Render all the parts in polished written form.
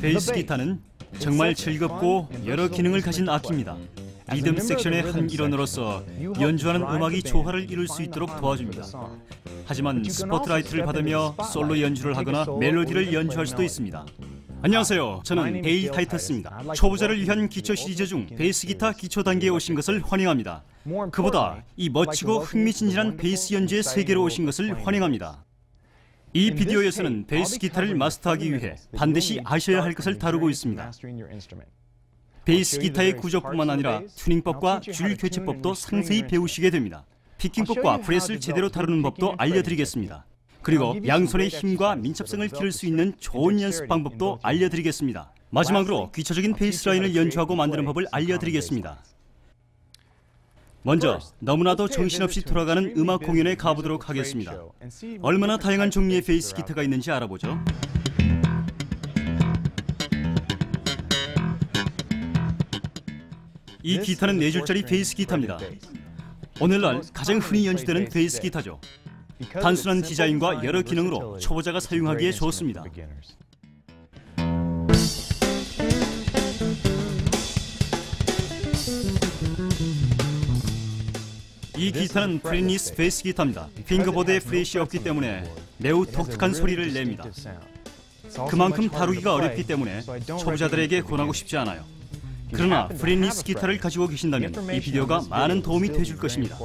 베이스 기타는 정말 즐겁고 여러 기능을 가진 악기입니다. 리듬 섹션의 한 일원으로서 연주하는 음악이 조화를 이룰 수 있도록 도와줍니다. 하지만 스포트라이트를 받으며 솔로 연주를 하거나 멜로디를 연주할 수도 있습니다. 안녕하세요. 저는 데일 타이터스입니다. 초보자를 위한 기초 시리즈 중 베이스 기타 기초 단계에 오신 것을 환영합니다. 그보다 이 멋지고 흥미진진한 베이스 연주의 세계로 오신 것을 환영합니다. 이 비디오에서는 베이스 기타를 마스터하기 위해 반드시 아셔야 할 것을 다루고 있습니다. 베이스 기타의 구조뿐만 아니라 튜닝법과 줄 교체법도 상세히 배우시게 됩니다. 피킹법과 프렛을 제대로 다루는 법도 알려드리겠습니다. 그리고 양손의 힘과 민첩성을 기를 수 있는 좋은 연습 방법도 알려드리겠습니다. 마지막으로 기초적인 베이스 라인을 연주하고 만드는 법을 알려드리겠습니다. 먼저 너무나도 정신없이 돌아가는 음악 공연에 가보도록 하겠습니다. 얼마나 다양한 종류의 베이스 기타가 있는지 알아보죠. 이 기타는 4줄짜리 베이스 기타입니다. 오늘날 가장 흔히 연주되는 베이스 기타죠. 단순한 디자인과 여러 기능으로 초보자가 사용하기에 좋습니다. 이 기타는 프렛리스 베이스 기타입니다. 핑거보드에 프렛이 없기 때문에 매우 독특한 소리를 냅니다. 그만큼 다루기가 어렵기 때문에 초보자들에게 권하고 싶지 않아요. 그러나 프렛리스 기타를 가지고 계신다면 이 비디오가 많은 도움이 되줄 것입니다.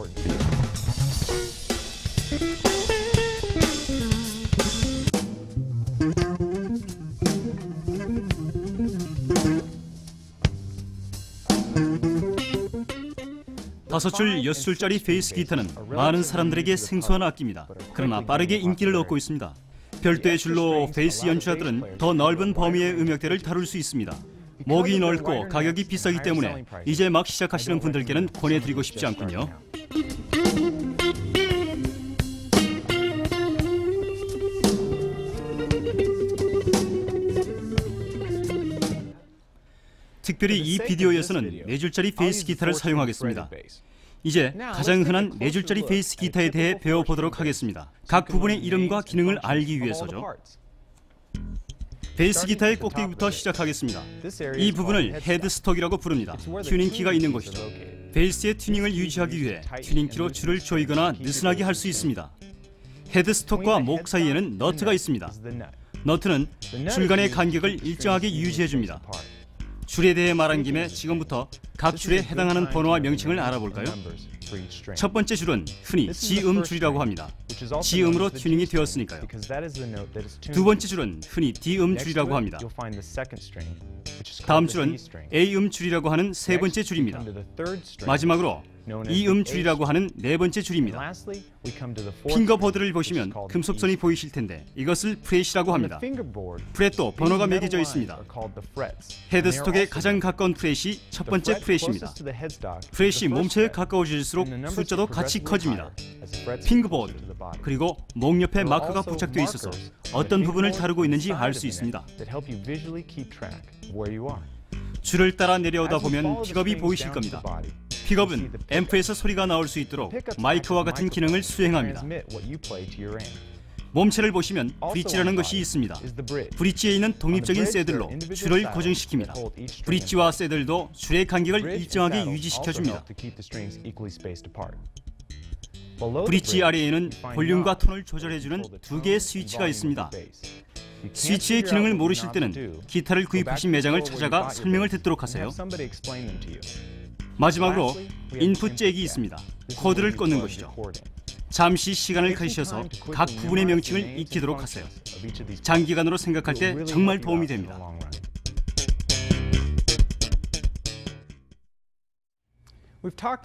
다섯 줄, 6줄짜리 베이스 기타는 많은 사람들에게 생소한 악기입니다. 그러나 빠르게 인기를 얻고 있습니다. 별도의 줄로 베이스 연주자들은 더 넓은 범위의 음역대를 다룰 수 있습니다. 목이 넓고 가격이 비싸기 때문에 이제 막 시작하시는 분들께는 권해드리고 싶지 않군요. 특별히 이 비디오에서는 4줄짜리 베이스 기타를 사용하겠습니다. 이제 가장 흔한 4줄짜리 베이스 기타에 대해 배워보도록 하겠습니다. 각 부분의 이름과 기능을 알기 위해서죠. 베이스 기타의 꼭대기부터 시작하겠습니다. 이 부분을 헤드스톡이라고 부릅니다. 튜닝키가 있는 곳이죠. 베이스의 튜닝을 유지하기 위해 튜닝키로 줄을 조이거나 느슨하게 할 수 있습니다. 헤드스톡과 목 사이에는 너트가 있습니다. 너트는 줄 간의 간격을 일정하게 유지해줍니다. 줄에 대해 말한 김에 지금부터 각 줄에 해당하는 번호와 명칭을 알아볼까요? 첫 번째 줄은 흔히 G음 줄이라고 합니다. G음으로 튜닝이 되었으니까요. 두 번째 줄은 흔히 D음 줄이라고 합니다. 다음 줄은 A음 줄이라고 하는 세 번째 줄입니다. 마지막으로 E음 줄이라고 하는 네 번째 줄입니다. 핑거보드를 보시면 금속선이 보이실 텐데 이것을 프렛이라고 합니다. 프렛도 번호가 매겨져 있습니다. 헤드스톡에 가장 가까운 프렛이 첫 번째 프렛입니다. 프렛이 몸체에 가까워질수록 숫자도 같이 커집니다. 핑거보드 그리고 목 옆에 마크가 부착되어 있어서 어떤 부분을 다루고 있는지 알 수 있습니다. 줄을 따라 내려오다 보면 픽업이 보이실 겁니다. 픽업은 앰프에서 소리가 나올 수 있도록 마이크와 같은 기능을 수행합니다. 몸체를 보시면 브릿지라는 것이 있습니다. 브릿지에 있는 독립적인 새들로 줄을 고정시킵니다. 브릿지와 새들도 줄의 간격을 일정하게 유지시켜줍니다. 브릿지 아래에는 볼륨과 톤을 조절해주는 두 개의 스위치가 있습니다. 스위치의 기능을 모르실 때는 기타를 구입하신 매장을 찾아가 설명을 듣도록 하세요. 마지막으로 인풋 잭이 있습니다. 코드를 꽂는 것이죠. 잠시 시간을 가지셔서 각 부분의 명칭을 익히도록 하세요. 장기간으로 생각할 때 정말 도움이 됩니다.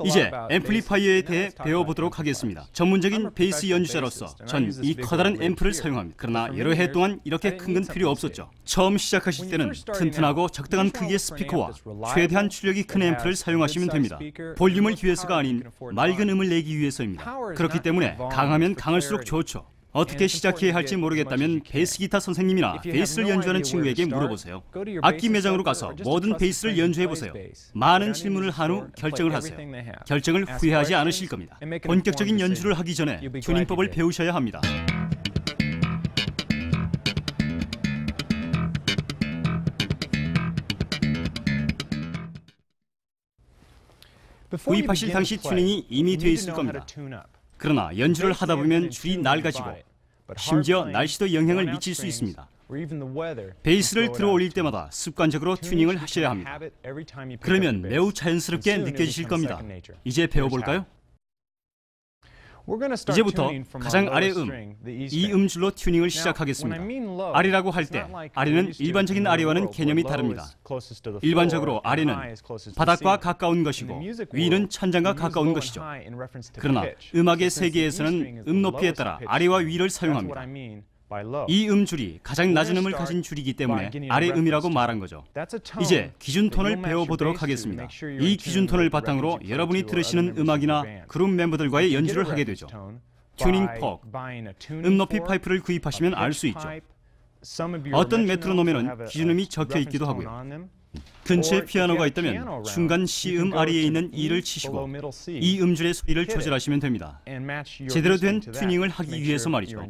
이제 앰플리파이어에 대해 배워보도록 하겠습니다. 전문적인 베이스 연주자로서 전 이 커다란 앰프를 사용합니다. 그러나 여러 해 동안 이렇게 큰 건 필요 없었죠. 처음 시작하실 때는 튼튼하고 적당한 크기의 스피커와 최대한 출력이 큰 앰프를 사용하시면 됩니다. 볼륨을 위해서가 아닌 맑은 음을 내기 위해서입니다. 그렇기 때문에 강하면 강할수록 좋죠. 어떻게 시작해야 할지 모르겠다면 베이스 기타 선생님이나 베이스를 연주하는 친구에게 물어보세요. 악기 매장으로 가서 모든 베이스를 연주해보세요. 많은 질문을 한 후 결정을 하세요. 결정을 후회하지 않으실 겁니다. 본격적인 연주를 하기 전에 튜닝법을 배우셔야 합니다. 구입하실 당시 튜닝이 이미 되어 있을 겁니다. 그러나 연주를 하다 보면 줄이 낡아지고 심지어 날씨도 영향을 미칠 수 있습니다. 베이스를 들어 올릴 때마다 습관적으로 튜닝을 하셔야 합니다. 그러면 매우 자연스럽게 느껴지실 겁니다. 이제 배워볼까요? 이제부터 가장 아래 이 음줄로 튜닝을 시작하겠습니다. 아래라고 할 때 아래는 일반적인 아래와는 개념이 다릅니다. 일반적으로 아래는 바닥과 가까운 것이고 위는 천장과 가까운 것이죠. 그러나 음악의 세계에서는 음 높이에 따라 아래와 위를 사용합니다. 이 음줄이 가장 낮은 음을 가진 줄이기 때문에 아래 음이라고 말한 거죠. 이제 기준 톤을 배워보도록 하겠습니다. 이 기준 톤을 바탕으로 여러분이 들으시는 음악이나 그룹 멤버들과의 연주를 하게 되죠. 튜닝 퍽, 음 높이 파이프를 구입하시면 알 수 있죠. 어떤 메트로놈에는 기준음이 적혀 있기도 하고요. 근처에 피아노가 있다면 중간 C음 아래에 있는 E를 치시고 이 음줄의 소리를 조절하시면 됩니다. 제대로 된 튜닝을 하기 위해서 말이죠.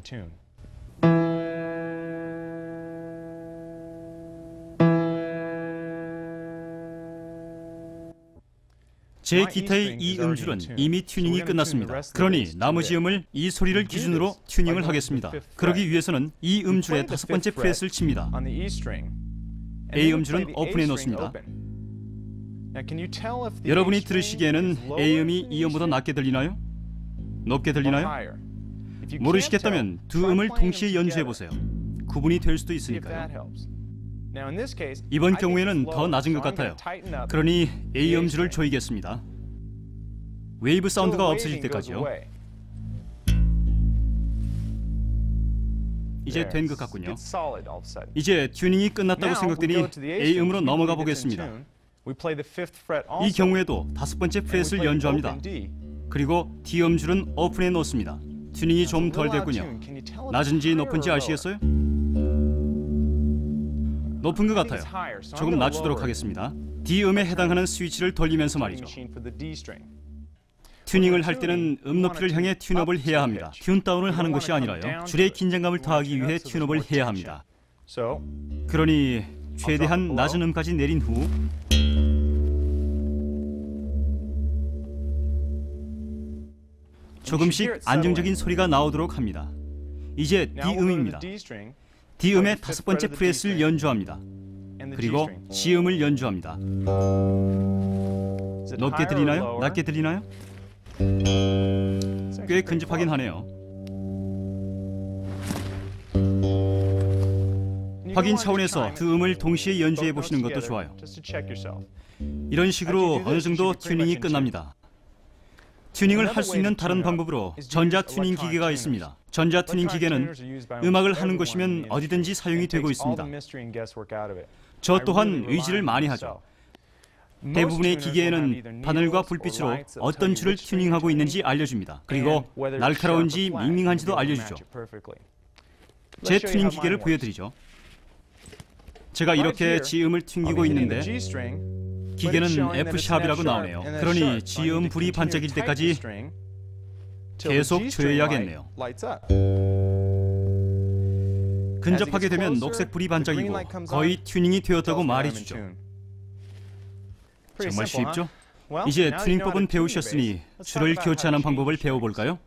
제 기타의 이 음줄은 이미 튜닝이 끝났습니다. 그러니 나머지 음을 이 소리를 기준으로 튜닝을 하겠습니다. 그러기 위해서는 이 음줄의 5번째 프렛을 칩니다. A 음줄은 오픈해 놓습니다. 여러분이 들으시기에는 A 음이 이 음보다 낮게 들리나요? 높게 들리나요? 모르시겠다면 두 음을 동시에 연주해 보세요. 구분이 될 수도 있으니까요. 이번 경우에는 더 낮은 것 같아요. 그러니 A 음줄을 조이겠습니다. 웨이브 사운드가 없어질 때까지요. 이제 된 것 같군요. 이제 튜닝이 끝났다고 생각되니 A 음으로 넘어가 보겠습니다. 이 경우에도 5번째 프렛을 연주합니다. 그리고 D 음줄은 오픈해 놓습니다. 튜닝이 좀 덜 됐군요. 낮은지 높은지 아시겠어요? 높은 것 같아요. 조금 낮추도록 하겠습니다. D음에 해당하는 스위치를 돌리면서 말이죠. 튜닝을 할 때는 음 높이를 향해 튠업을 해야 합니다. 튠다운을 하는 것이 아니라요. 줄에 긴장감을 더하기 위해 튠업을 해야 합니다. 그러니 최대한 낮은 음까지 내린 후 조금씩 안정적인 소리가 나오도록 합니다. 이제 D음입니다. D음의 5번째 프렛을 연주합니다. 그리고 G음을 연주합니다. 높게 들리나요? 낮게 들리나요? 꽤 근접하긴 하네요. 확인 차원에서 두 음을 동시에 연주해 보시는 것도 좋아요. 이런 식으로 어느 정도 튜닝이 끝납니다. 튜닝을 할 수 있는 다른 방법으로 전자 튜닝 기계가 있습니다. 전자 튜닝 기계는 음악을 하는 곳이면 어디든지 사용이 되고 있습니다. 저 또한 의지를 많이 하죠. 대부분의 기계에는 바늘과 불빛으로 어떤 줄을 튜닝하고 있는지 알려줍니다. 그리고 날카로운지 밍밍한지도 알려주죠. 제 튜닝 기계를 보여드리죠. 제가 이렇게 G음을 튕기고 있는데 기계는 F샵이라고 나오네요. 그러니 G음 불이 반짝일 때까지 계속 조여야겠네요. 근접하게 되면 녹색 불이 반짝이고 거의 튜닝이 되었다고 말해주죠. 정말 쉽죠? 이제 튜닝법은 배우셨으니 줄을 교체하는 방법을 배워볼까요?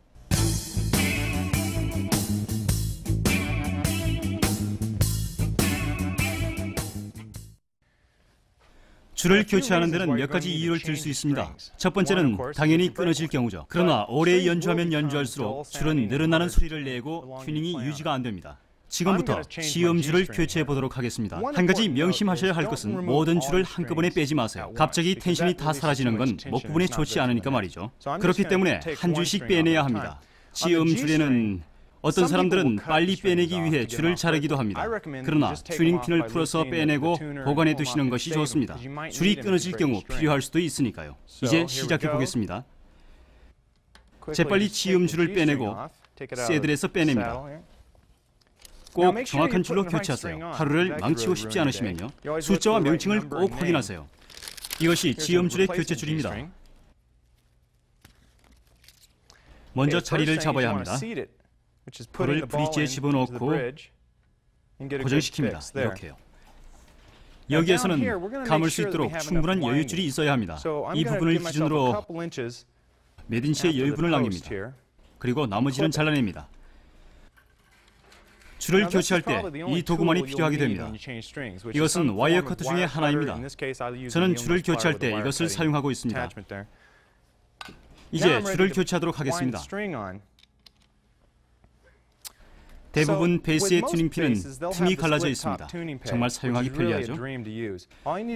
줄을 교체하는 데는 몇 가지 이유를 들 수 있습니다. 첫 번째는 당연히 끊어질 경우죠. 그러나 오래 연주하면 연주할수록 줄은 늘어나는 소리를 내고 튜닝이 유지가 안 됩니다. 지금부터 G음 줄을 교체해 보도록 하겠습니다. 한 가지 명심하셔야 할 것은 모든 줄을 한꺼번에 빼지 마세요. 갑자기 텐션이 다 사라지는 건 목 부분에 좋지 않으니까 말이죠. 그렇기 때문에 한 줄씩 빼내야 합니다. G음 줄에는 어떤 사람들은 빨리 빼내기 위해 줄을 자르기도 합니다. 그러나 튜닝핀을 풀어서 빼내고 보관해 두시는 것이 좋습니다. 줄이 끊어질 경우 필요할 수도 있으니까요. 이제 시작해 보겠습니다. 재빨리 G음 줄을 빼내고 새들에서 빼냅니다. 꼭 정확한 줄로 교체하세요. 하루를 망치고 싶지 않으시면요. 숫자와 명칭을 꼭 확인하세요. 이것이 G음 줄의 교체 줄입니다. 먼저 자리를 잡아야 합니다. 불을 브릿지에 집어넣고 고정시킵니다. 이렇게요. 여기에서는 감을 수 있도록 충분한 여유줄이 있어야 합니다. 이 부분을 기준으로 몇 인치의 여유분을 남깁니다. 그리고 나머지는 잘라냅니다. 줄을 교체할 때 이 도구만이 필요하게 됩니다. 이것은 와이어 커터 중에 하나입니다. 저는 줄을 교체할 때 이것을 사용하고 있습니다. 이제 줄을 교체하도록 하겠습니다. 대부분 베이스의 튜닝핀은 틈이 갈라져 있습니다. 정말 사용하기 편리하죠.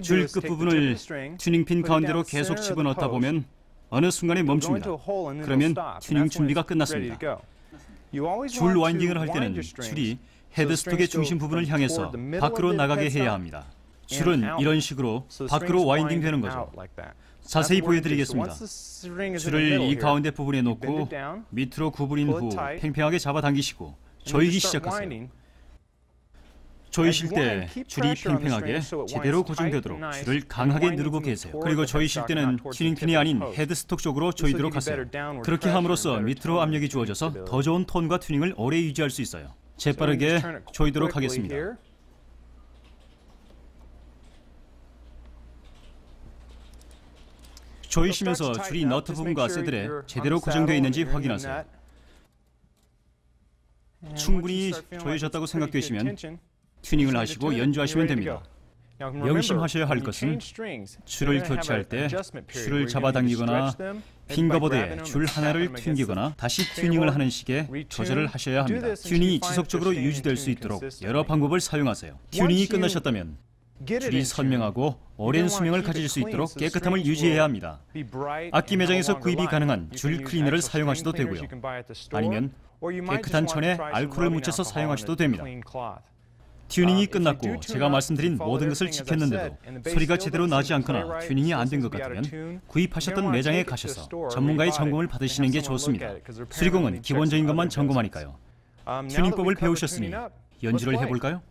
줄 끝부분을 튜닝핀 가운데로 계속 집어넣다 보면 어느 순간에 멈춥니다. 그러면 튜닝 준비가 끝났습니다. 줄 와인딩을 할 때는 줄이 헤드스톡의 중심 부분을 향해서 밖으로 나가게 해야 합니다. 줄은 이런 식으로 밖으로 와인딩 되는 거죠. 자세히 보여드리겠습니다. 줄을 이 가운데 부분에 놓고 밑으로 구부린 후 팽팽하게 잡아당기시고 조이기 시작하세요. 조이실 때 줄이 팽팽하게 제대로 고정되도록 줄을 강하게 누르고 계세요. 그리고 조이실 때는 튜닝핀이 아닌 헤드스톡 쪽으로 조이도록 하세요. 그렇게 함으로써 밑으로 압력이 주어져서 더 좋은 톤과 튜닝을 오래 유지할 수 있어요. 재빠르게 조이도록 하겠습니다. 조이시면서 줄이 너트 부분과 새들에 제대로 고정되어 있는지 확인하세요. 충분히 조여졌다고 생각되시면 튜닝을 하시고 연주하시면 됩니다. 명심하셔야 할 것은 줄을 교체할 때 줄을 잡아당기거나 핑거보드에 줄 하나를 튕기거나 다시 튜닝을 하는 식의 조절을 하셔야 합니다. 튜닝이 지속적으로 유지될 수 있도록 여러 방법을 사용하세요. 튜닝이 끝나셨다면 줄이 선명하고 오랜 수명을 가질 수 있도록 깨끗함을 유지해야 합니다. 악기 매장에서 구입이 가능한 줄 클리너를 사용하셔도 되고요. 아니면 깨끗한 천에 알코올을 묻혀서 사용하셔도 됩니다. 튜닝이 끝났고 제가 말씀드린 모든 것을 지켰는데도 소리가 제대로 나지 않거나 튜닝이 안 된 것 같다면 구입하셨던 매장에 가셔서 전문가의 점검을 받으시는 게 좋습니다. 수리공은 기본적인 것만 점검하니까요. 튜닝법을 배우셨으니 연주를 해볼까요?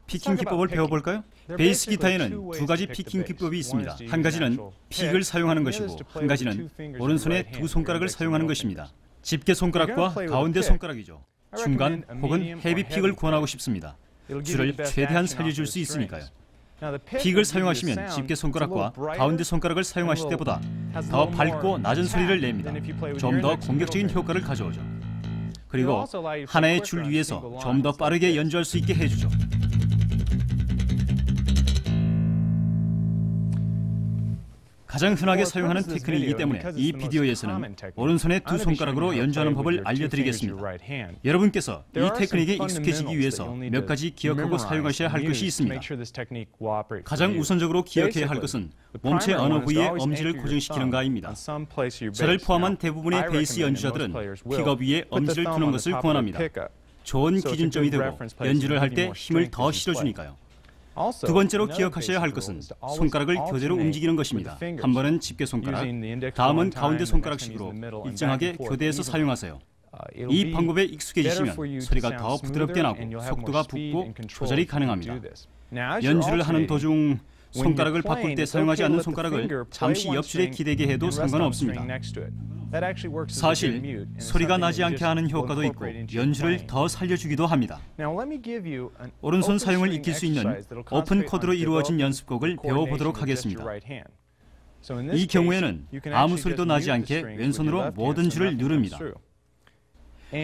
피킹 기법을 배워볼까요? 베이스 기타에는 두 가지 피킹 기법이 있습니다. 한 가지는 픽을 사용하는 것이고 한 가지는 오른손의 두 손가락을 사용하는 것입니다. 집게 손가락과 가운데 손가락이죠. 중간 혹은 헤비 픽을 권하고 싶습니다. 줄을 최대한 살려줄 수 있으니까요. 픽을 사용하시면 집게 손가락과 가운데 손가락을 사용하실 때보다 더 밝고 낮은 소리를 냅니다. 좀 더 공격적인 효과를 가져오죠. 그리고 하나의 줄 위에서 좀 더 빠르게 연주할 수 있게 해주죠. 가장 흔하게 사용하는 테크닉이기 때문에 이 비디오에서는 오른손의 두 손가락으로 연주하는 법을 알려드리겠습니다. 여러분께서 이 테크닉에 익숙해지기 위해서 몇 가지 기억하고 사용하셔야 할 것이 있습니다. 가장 우선적으로 기억해야 할 것은 몸체 어느 부위에 엄지를 고정시키는가입니다. 저를 포함한 대부분의 베이스 연주자들은 픽업 위에 엄지를 두는 것을 권합니다. 좋은 기준점이 되고 연주를 할 때 힘을 더 실어주니까요. 두 번째로 기억하셔야 할 것은 손가락을 교대로 움직이는 것입니다. 한 번은 집게 손가락, 다음은 가운데 손가락식으로 일정하게 교대해서 사용하세요. 이 방법에 익숙해지시면 소리가 더 부드럽게 나고 속도가 붙고 조절이 가능합니다. 연주를 하는 도중 손가락을 바꿀 때 사용하지 않는 손가락을 잠시 옆줄에 기대게 해도 상관없습니다. 사실 소리가 나지 않게 하는 효과도 있고 연주를 더 살려주기도 합니다. 오른손 사용을 익힐 수 있는 오픈 코드로 이루어진 연습곡을 배워보도록 하겠습니다. 이 경우에는 아무 소리도 나지 않게 왼손으로 모든 줄을 누릅니다.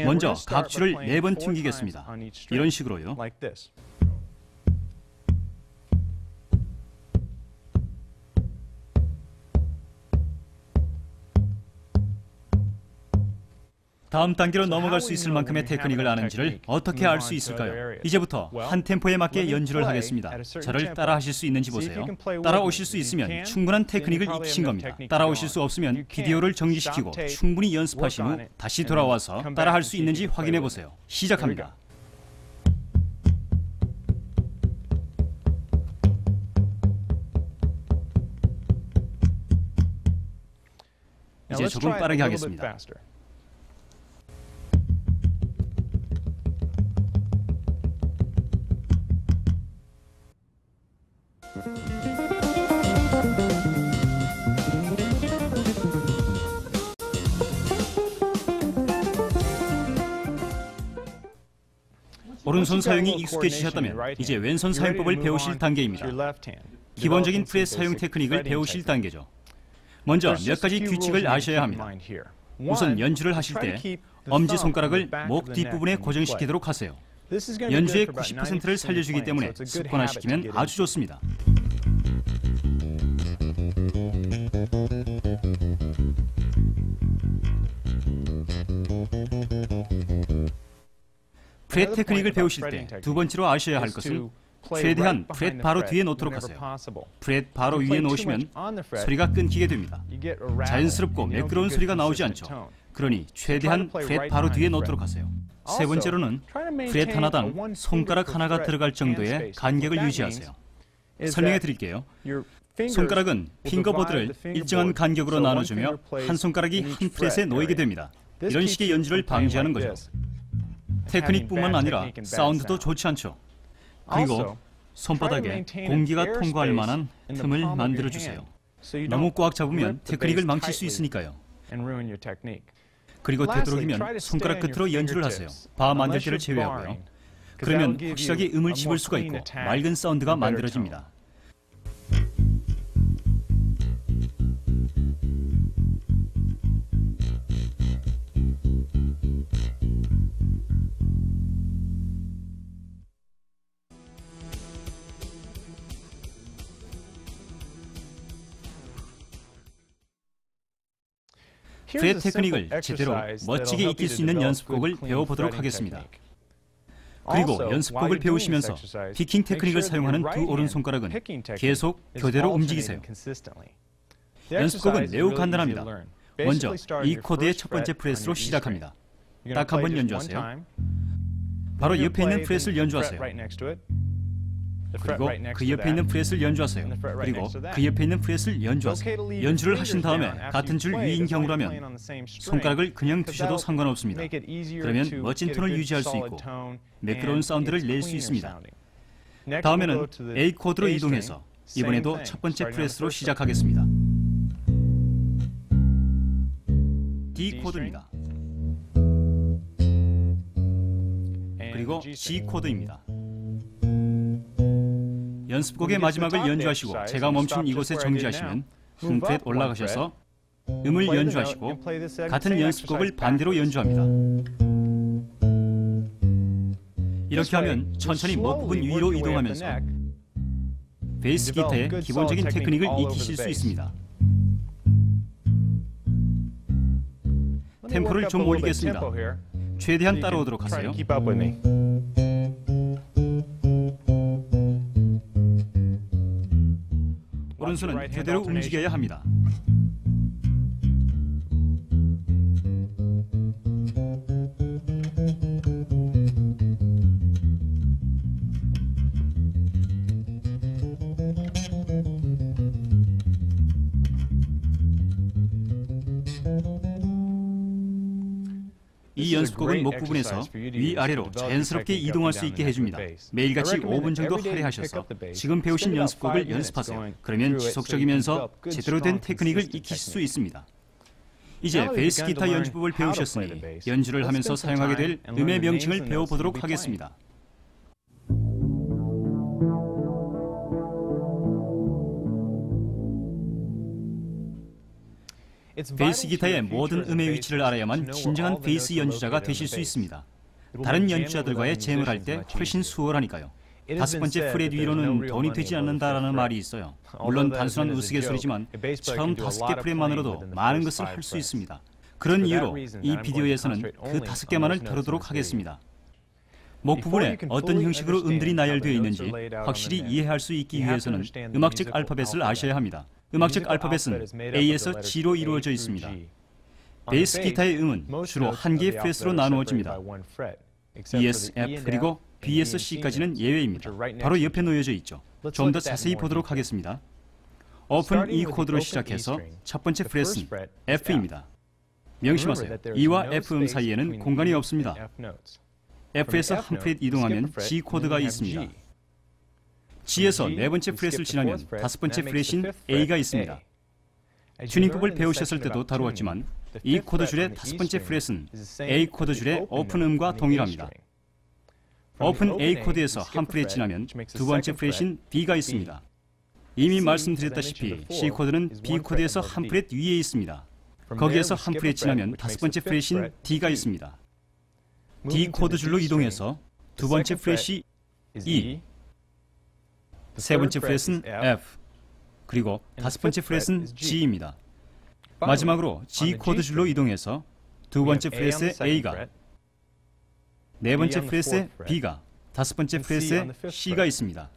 먼저 각 줄을 4번 튕기겠습니다. 이런 식으로요. 다음 단계로 넘어갈 수 있을 만큼의 테크닉을 아는지를 어떻게 알 수 있을까요? 이제부터 한 템포에 맞게 연주를 하겠습니다. 저를 따라하실 수 있는지 보세요. 따라오실 수 있으면 충분한 테크닉을 익히신 겁니다. 따라오실 수 없으면 비디오를 정지시키고 충분히 연습하신 후 다시 돌아와서 따라할 수 있는지 확인해 보세요. 시작합니다. 이제 조금 빠르게 하겠습니다. 오른손 사용이 익숙해지셨다면 이제 왼손 사용법을 배우실 단계입니다. 기본적인 프레스 사용 테크닉을 배우실 단계죠. 먼저 몇 가지 규칙을 아셔야 합니다. 우선 연주를 하실 때 엄지손가락을 목 뒷부분에 고정시키도록 하세요. 연주의 90%를 살려주기 때문에 습관화시키면 아주 좋습니다. 프렛 테크닉을 배우실 때 두 번째로 아셔야 할 것은 최대한 프렛 바로 뒤에 놓도록 하세요. 프렛 바로 위에 놓으시면 소리가 끊기게 됩니다. 자연스럽고 매끄러운 소리가 나오지 않죠. 그러니 최대한 프렛 바로 뒤에 놓도록 하세요. 세 번째로는 프렛 하나당 손가락 하나가 들어갈 정도의 간격을 유지하세요. 설명해 드릴게요. 손가락은 핑거보드를 일정한 간격으로 나눠주며 한 손가락이 한 프렛에 놓이게 됩니다. 이런 식의 연주를 방지하는 거죠. 테크닉뿐만 아니라 사운드도 좋지 않죠. 그리고 손바닥에 공기가 통과할 만한 틈을 만들어주세요. 너무 꽉 잡으면 테크닉을 망칠 수 있으니까요. 그리고 되도록이면 손가락 끝으로 연주를 하세요. 바 만들 때를 제외하고요. 그러면 확실하게 음을 집을 수가 있고 맑은 사운드가 만들어집니다. 프렛 테크닉을 제대로 멋지게 익힐 수 있는 연습곡을 배워보도록 하겠습니다. 그리고 연습곡을 배우시면서 피킹 테크닉을 사용하는 두 오른손가락은 계속 교대로 움직이세요. 연습곡은 매우 간단합니다. 먼저 이 코드의 첫 번째 프렛으로 시작합니다. 딱 한 번 연주하세요. 바로 옆에 있는 프렛을 연주하세요. 그리고 그 옆에 있는 프렛을 연주하세요. 그리고 그 옆에 있는 프렛을 연주하세요. 연주를 하신 다음에 같은 줄 위인 경우라면 손가락을 그냥 두셔도 상관없습니다. 그러면 멋진 톤을 유지할 수 있고 매끄러운 사운드를 낼 수 있습니다. 다음에는 A 코드로 이동해서 이번에도 첫 번째 프렛으로 시작하겠습니다. D 코드입니다. 그리고 G 코드입니다. 연습곡의 마지막을 연주하시고 제가 멈춘 이곳에 정지하시면 한 프렛 올라가셔서 음을 연주하시고 같은 연습곡을 반대로 연주합니다. 이렇게 하면 천천히 목 부분 위로 이동하면서 베이스 기타의 기본적인 테크닉을 익히실 수 있습니다. 템포를 좀 올리겠습니다. 최대한 따라오도록 하세요. 오른손은 제대로 움직여야 합니다. 이 연습곡은 목 부분에서 위아래로 자연스럽게 이동할 수 있게 해줍니다. 매일같이 5분 정도 할애하셔서 지금 배우신 연습곡을 연습하세요. 그러면 지속적이면서 제대로 된 테크닉을 익히실 수 있습니다. 이제 베이스 기타 연주법을 배우셨으니 연주를 하면서 사용하게 될 음의 명칭을 배워보도록 하겠습니다. 베이스 기타의 모든 음의 위치를 알아야만 진정한 베이스 연주자가 되실 수 있습니다. 다른 연주자들과의 잼을 할 때 훨씬 수월하니까요. 다섯 번째 프렛 위로는 돈이 되지 않는다라는 말이 있어요. 물론 단순한 우스갯소리지만 처음 5개 프렛만으로도 많은 것을 할 수 있습니다. 그런 이유로 이 비디오에서는 그 5개만을 다루도록 하겠습니다. 목 부분에 어떤 형식으로 음들이 나열되어 있는지 확실히 이해할 수 있기 위해서는 음악적 알파벳을 아셔야 합니다. 음악적 알파벳은 A에서 G로 이루어져 있습니다. 베이스 기타의 음은 주로 한 개의 프렛으로 나누어집니다. E에서 F 그리고 B에서 C까지는 예외입니다. 바로 옆에 놓여져 있죠. 좀 더 자세히 보도록 하겠습니다. 오픈 E 코드로 시작해서 첫 번째 프렛은 F입니다. 명심하세요. E와 F음 사이에는 공간이 없습니다. F에서 한 프렛 이동하면 G 코드가 있습니다. G에서 네 번째 프렛을 지나면 다섯 번째 프렛인 A가 있습니다. 튜닝법을 배우셨을 때도 다루었지만 이 코드 줄의 다섯 번째 프렛은 A 코드 줄의 오픈 음과 동일합니다. 오픈 A 코드에서 한 프렛 지나면 두 번째 프렛인 B가 있습니다. 이미 말씀드렸다시피 C 코드는 B 코드에서 한 프렛 위에 있습니다. 거기에서 한 프렛 지나면 다섯 번째 프렛인 D가 있습니다. D 코드 줄로 이동해서 두 번째 프렛이 E, 세 번째 프렛은 F, 그리고 다섯 번째 프렛은 G입니다. 마지막으로 G 코드 줄로 이동해서 두 번째 프렛의 A가, 네 번째 프렛의 B가, 다섯 번째 프렛의 C가 있습니다.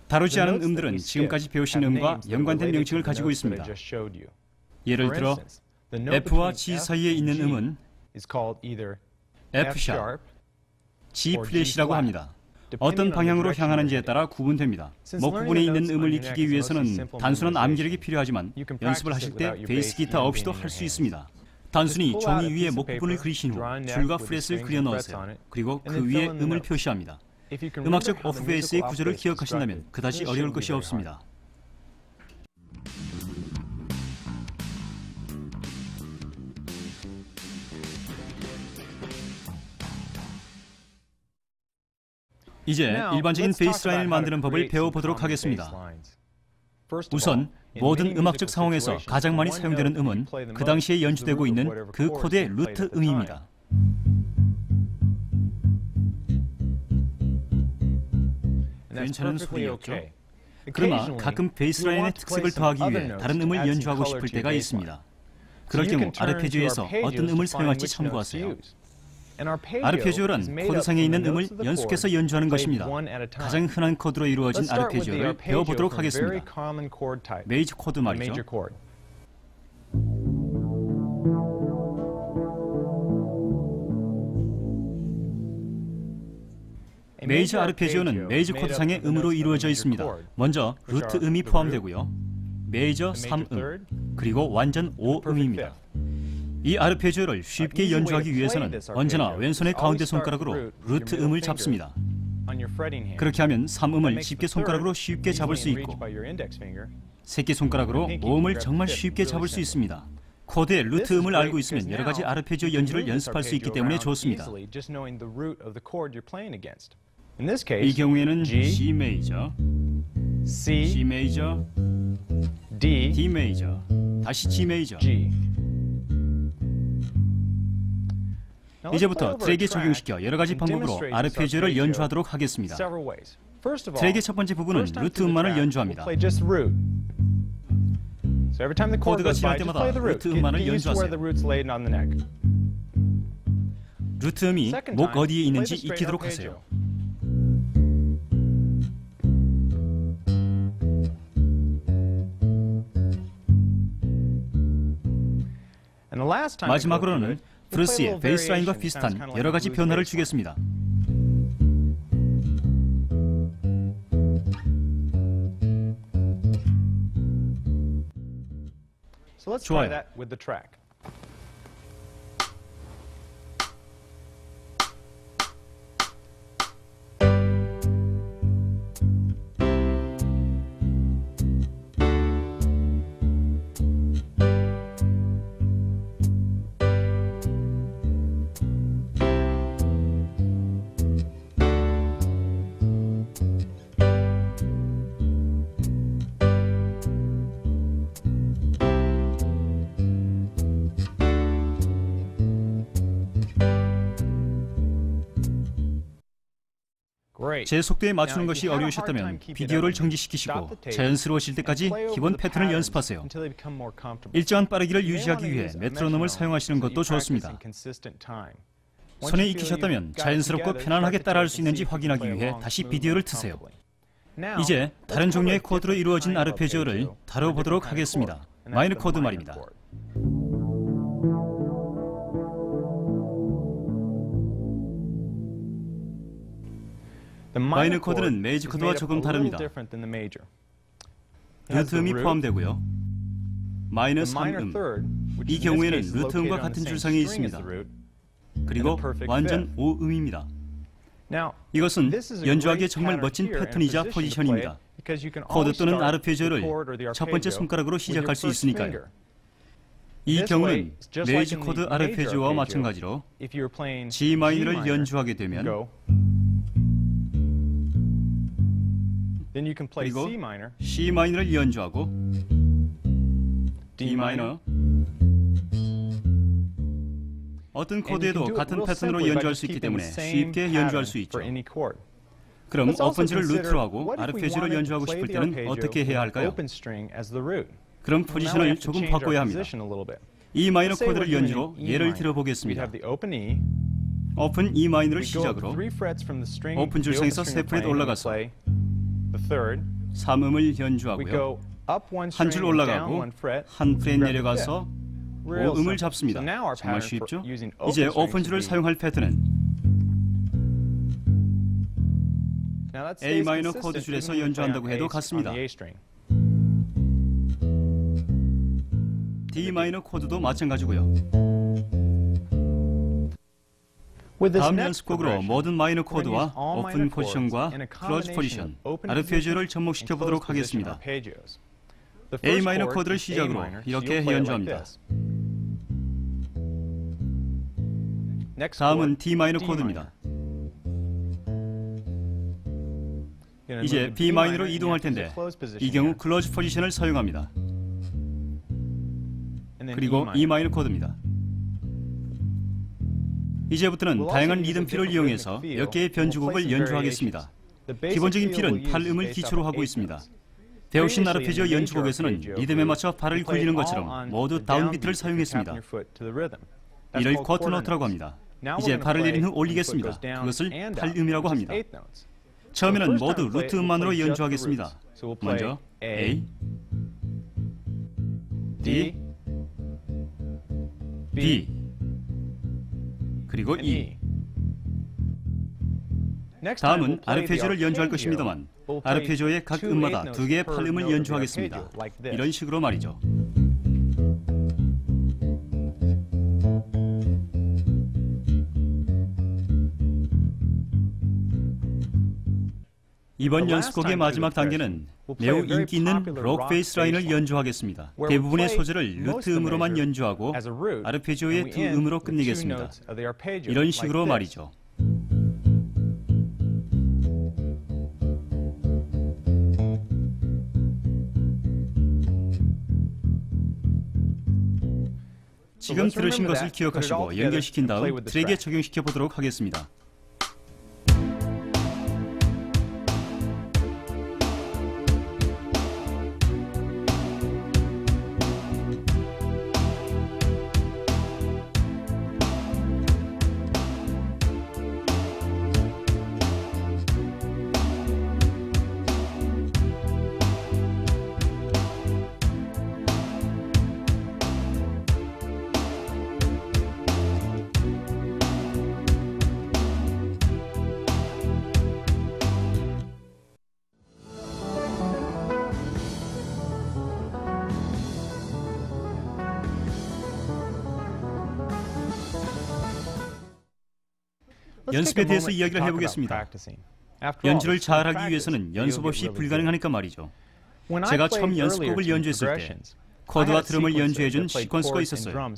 다루지 않은 음들은 지금까지 배우신 음과 연관된 명칭을 가지고 있습니다. 예를 들어 F와 G 사이에 있는 음은 F 샵, G 플랫이라고 합니다. 어떤 방향으로 향하는지에 따라 구분됩니다. 목 부분에 있는 음을 익히기 위해서는 단순한 암기력이 필요하지만 연습을 하실 때 베이스 기타 없이도 할 수 있습니다. 단순히 종이 위에 목 부분을 그리신 후 줄과 프렛을 그려 넣으세요. 그리고 그 위에 음을 표시합니다. 음악적 오프 베이스의 구조를 기억하신다면 그다지 어려울 것이 없습니다. 이제 일반적인 베이스라인을 만드는 법을 배워보도록 하겠습니다. 우선 모든 음악적 상황에서 가장 많이 사용되는 음은 그 당시에 연주되고 있는 그 코드의 루트 음입니다. 괜찮은 소리였죠? 그러나 가끔 베이스라인의 특색을 더하기 위해 다른 음을 연주하고 싶을 때가 있습니다. 그럴 경우 아르페지오에서 어떤 음을 사용할지 참고하세요. 아르페지오란 코드상에 있는 음을 연속해서 연주하는 것입니다. 가장 흔한 코드로 이루어진 아르페지오를 배워보도록 하겠습니다. 메이저 코드 말이죠. 메이저 아르페지오는 메이저 코드상의 음으로 이루어져 있습니다. 먼저 루트 음이 포함되고요. 메이저 3음, 그리고 완전 5음입니다. 이 아르페지오를 쉽게 연주하기 위해서는 언제나 왼손의 가운데 손가락으로 루트 음을 잡습니다. 그렇게 하면 3음을 집게 손가락으로 쉽게 잡을 수 있고 새끼 손가락으로 5음을 정말 쉽게 잡을 수 있습니다. 코드의 루트 음을 알고 있으면 여러 가지 아르페지오 연주를 연습할 수 있기 때문에 좋습니다. 이 경우에는 C 메이저, C 메이저, D 메이저, 다시 G 메이저. 이제부터 트랙에 적용시켜 여러 가지 방법으로 아르페지오를 연주하도록 하겠습니다. 트랙의 첫 번째 부분은 루트 음만을 연주합니다. 코드가 지날 때마다 루트 음만을 연주하세요. 루트 음이 목 어디에 있는지 익히도록 하세요. 마지막으로는 브루스의 베이스라인과 비슷한 여러 가지 변화를 주겠습니다. 좋아요. 제 속도에 맞추는 것이 어려우셨다면 비디오를 정지시키시고 자연스러워질 때까지 기본 패턴을 연습하세요. 일정한 빠르기를 유지하기 위해 메트로놈을 사용하시는 것도 좋습니다. 손에 익히셨다면 자연스럽고 편안하게 따라할 수 있는지 확인하기 위해 다시 비디오를 트세요. 이제 다른 종류의 코드로 이루어진 아르페지오를 다뤄보도록 하겠습니다. 마이너 코드 말입니다. 마이너 코드는 메이저 코드와 조금 다릅니다. 루트 음이 포함되고요. 마이너 3음, 이 경우에는 루트 음과 같은 줄상에 있습니다. 그리고 완전 5음입니다. 이것은 연주하기에 정말 멋진 패턴이자 포지션입니다. 코드 또는 아르페지오를 첫 번째 손가락으로 시작할 수 있으니까요. 이 경우는 메이지 코드 아르페지오와 마찬가지로 G 마이너를 연주하게 되면 그리고 C 마이너를 연주하고 D 마이너, 어떤 코드에도 같은 패턴으로 연주할 수 있기 때문에 쉽게 연주할 수 있죠. 그럼 오픈지를 루트로 하고 아르페지오를 연주하고 싶을 때는 어떻게 해야 할까요? 그럼 포지션을 조금 바꿔야 합니다. E 마이너 코드를 연주로 예를 들어보겠습니다. 오픈 E 마이너를 시작으로 오픈 줄상에서 3프렛 올라가서 3음을 연주하고요. 한 줄 올라가고 한 프렛 내려가서 5음을 잡습니다. 정말 쉽죠? 이제 오픈줄을 사용할 패턴은 A 마이너 코드 줄에서 연주한다고 해도 같습니다. D 마이너 코드도 마찬가지고요. 다음 연습곡으로 모든 마이너 코드와 오픈 포지션과 클로즈 포지션, 아르페지오를 접목시켜 보도록 하겠습니다. A 마이너 코드를 시작으로 이렇게 연주합니다. 다음은 D 마이너 코드입니다. 이제 B 마이너로 이동할 텐데 이 경우 클로즈 포지션을 사용합니다. 그리고 E 마이너 코드입니다. 이제부터는 다양한 리듬필을 이용해서 몇 개의 변주곡을 연주하겠습니다. 기본적인 필은 팔음을 기초로 하고 있습니다. 배우신 아르페지오 연주곡에서는 리듬에 맞춰 발을 굴리는 것처럼 모두 다운비트를 사용했습니다. 이를 쿼터노트라고 합니다. 이제 발을 내린 후 올리겠습니다. 그것을 팔음이라고 합니다. 처음에는 모두 루트 음만으로 연주하겠습니다. 먼저 A, D, B, 그리고 E. 다음은 아르페지오를 연주할 것입니다만 아르페지오의 각 음마다 2개의 팔음을 연주하겠습니다. 이런 식으로 말이죠. 이번 연습곡의 마지막 단계는 매우 인기 있는 록 베이스 라인을 연주하겠습니다. 대부분의 소절을 루트 음으로만 연주하고 아르페지오의 2음으로 끝내겠습니다. 이런 식으로 말이죠. 지금 들으신 것을 기억하시고 연결시킨 다음 트랙에 적용시켜 보도록 하겠습니다. 연습에 대해서 이야기를 해보겠습니다. 연주를 잘하기 위해서는 연습 없이 불가능하니까 말이죠. 제가 처음 연습곡을 연주했을 때 코드와 드럼을 연주해준 시퀀스가 있었어요.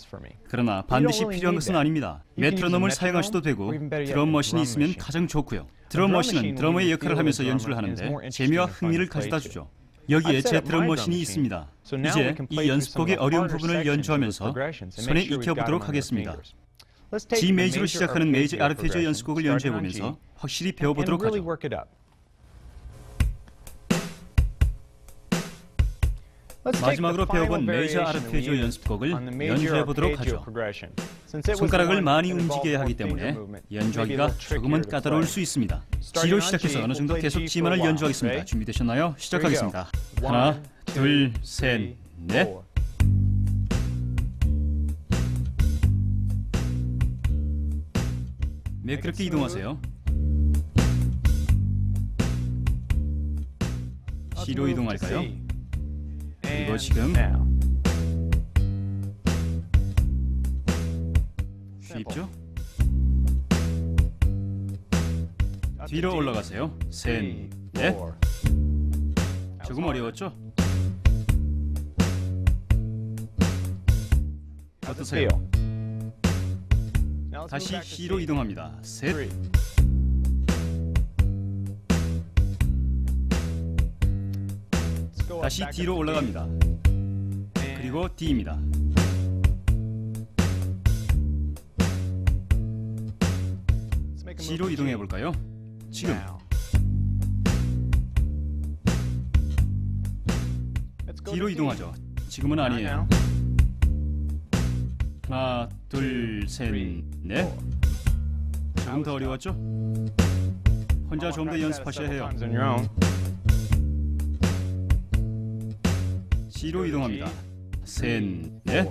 그러나 반드시 필요한 것은 아닙니다. 메트로놈을 사용하셔도 되고 드럼머신이 있으면 가장 좋고요. 드럼머신은 드러머의 역할을 하면서 연주를 하는데 재미와 흥미를 가져다 주죠. 여기에 제 드럼머신이 있습니다. 이제 이 연습곡의 어려운 부분을 연주하면서 손에 익혀보도록 하겠습니다. G 메이저로 시작하는 메이저 아르페지오 연습곡을 연주해보면서 확실히 배워보도록 하죠. 마지막으로 배워본 메이저 아르페지오 연습곡을 연주해보도록 하죠. 손가락을 많이 움직여야 하기 때문에 연주하기가 조금은 까다로울 수 있습니다. G로 시작해서 어느 정도 계속 G만을 연주하겠습니다. 준비되셨나요? 시작하겠습니다. 하나, 둘, 셋, 넷. 매끄럽게 이동하세요. C로 이동할까요? 그리고 지금 쉽죠? 뒤로 올라가세요. 셋, 넷. 조금 어려웠죠? 어떠세요? 다시 C로 이동합니다. 셋. 다시 D로 올라갑니다. 그리고 D입니다. C로 이동해 볼까요? 지금. D로 이동하죠. 지금은 아니에요. 하나, 둘, 셋, 넷. 조금 더 어려웠죠? 혼자 좀 더 연습하셔야 해요. C로 이동합니다. 셋, 넷.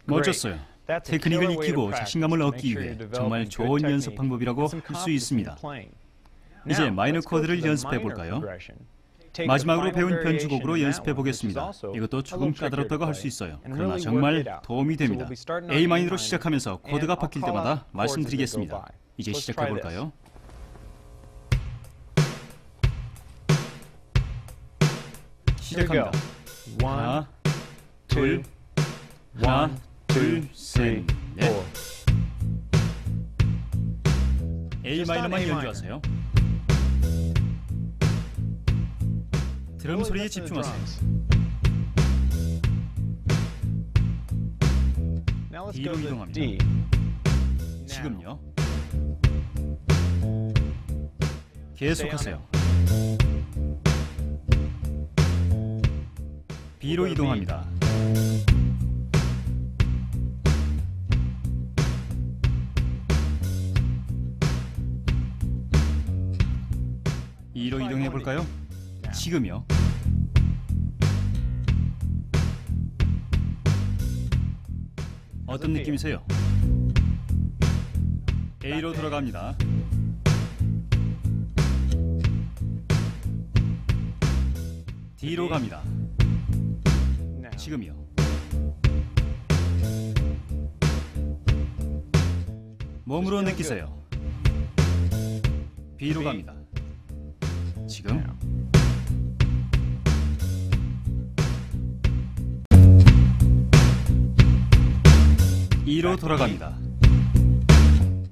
멋졌어요. 테크닉을 익히고 자신감을 얻기 위해 정말 좋은 연습 방법이라고 할 수 있습니다. 이제 마이너 코드를 연습해 볼까요? 마지막으로 배운 변주곡으로 연습해 보겠습니다. 이것도 조금 까다롭다고 할 수 있어요. 그러나 정말 도움이 됩니다. A 마이너로 시작하면서 코드가 바뀔 때마다 말씀드리겠습니다. 이제 시작해 볼까요? 시작합니다. 하나, 둘, 하나, 둘, 셋, 넷. A 마이너만 연주하세요. 드럼 소리에 집중하세요. D로 이동합니다. 지금요. 계속하세요. B로 이동합니다. E로 이동해 볼까요? 지금요. 어떤 느낌이세요? A로 돌아갑니다. D로 갑니다. 지금요. 몸으로 느끼세요. B로 갑니다. 지금. E로 돌아갑니다.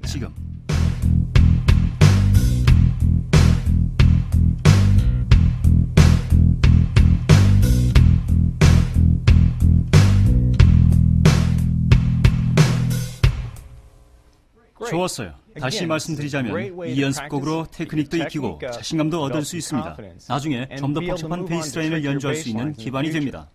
지금. 좋았어요. 다시 말씀드리자면 이 연습곡으로 테크닉도 익히고 자신감도 얻을 수 있습니다. 나중에 좀 더 복잡한 베이스라인을 연주할 수 있는 기반이 됩니다.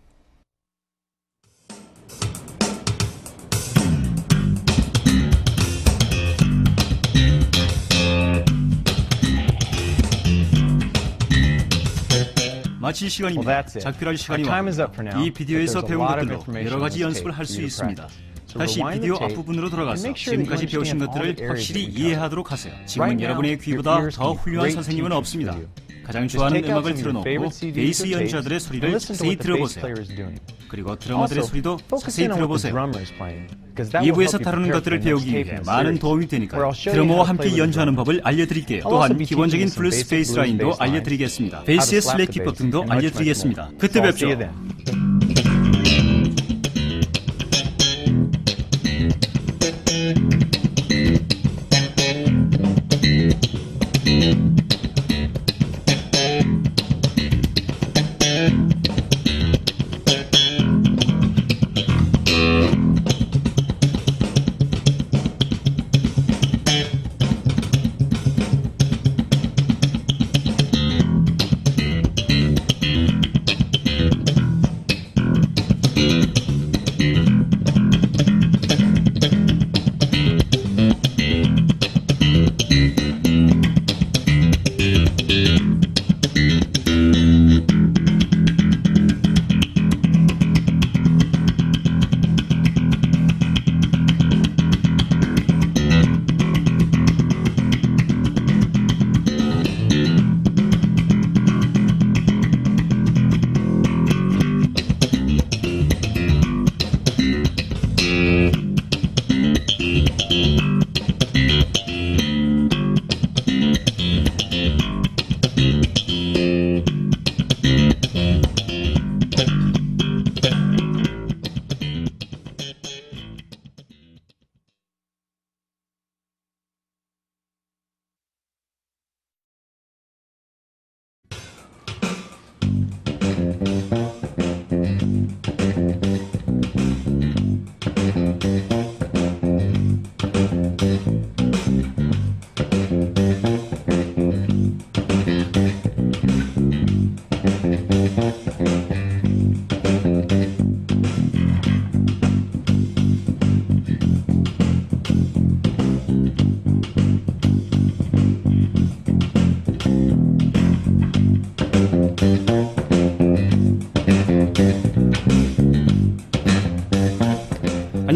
마칠 시간입니다. 작별할 시간이 왔고 이 비디오에서 배운 것들로 여러 가지 연습을 할 수 있습니다. 다시 비디오 앞부분으로 돌아가서 지금까지 배우신 것들을 확실히 이해하도록 하세요. 지금은 여러분의 귀보다 더 훌륭한 선생님은 없습니다. 가장 좋아하는 음악을 틀어놓고 베이스 연주자들의 소리를 자세히 들어보세요. 그리고 드러머들의 소리도 자세히 들어보세요. 2부에서 다루는 것들을 배우기 위해 많은 도움이 되니까요. 드러머와 함께 연주하는 법을 알려드릴게요. 또한 기본적인 블루스 베이스 라인도 알려드리겠습니다. 베이스의 슬랩 기법 등도 알려드리겠습니다. 그때 뵙죠.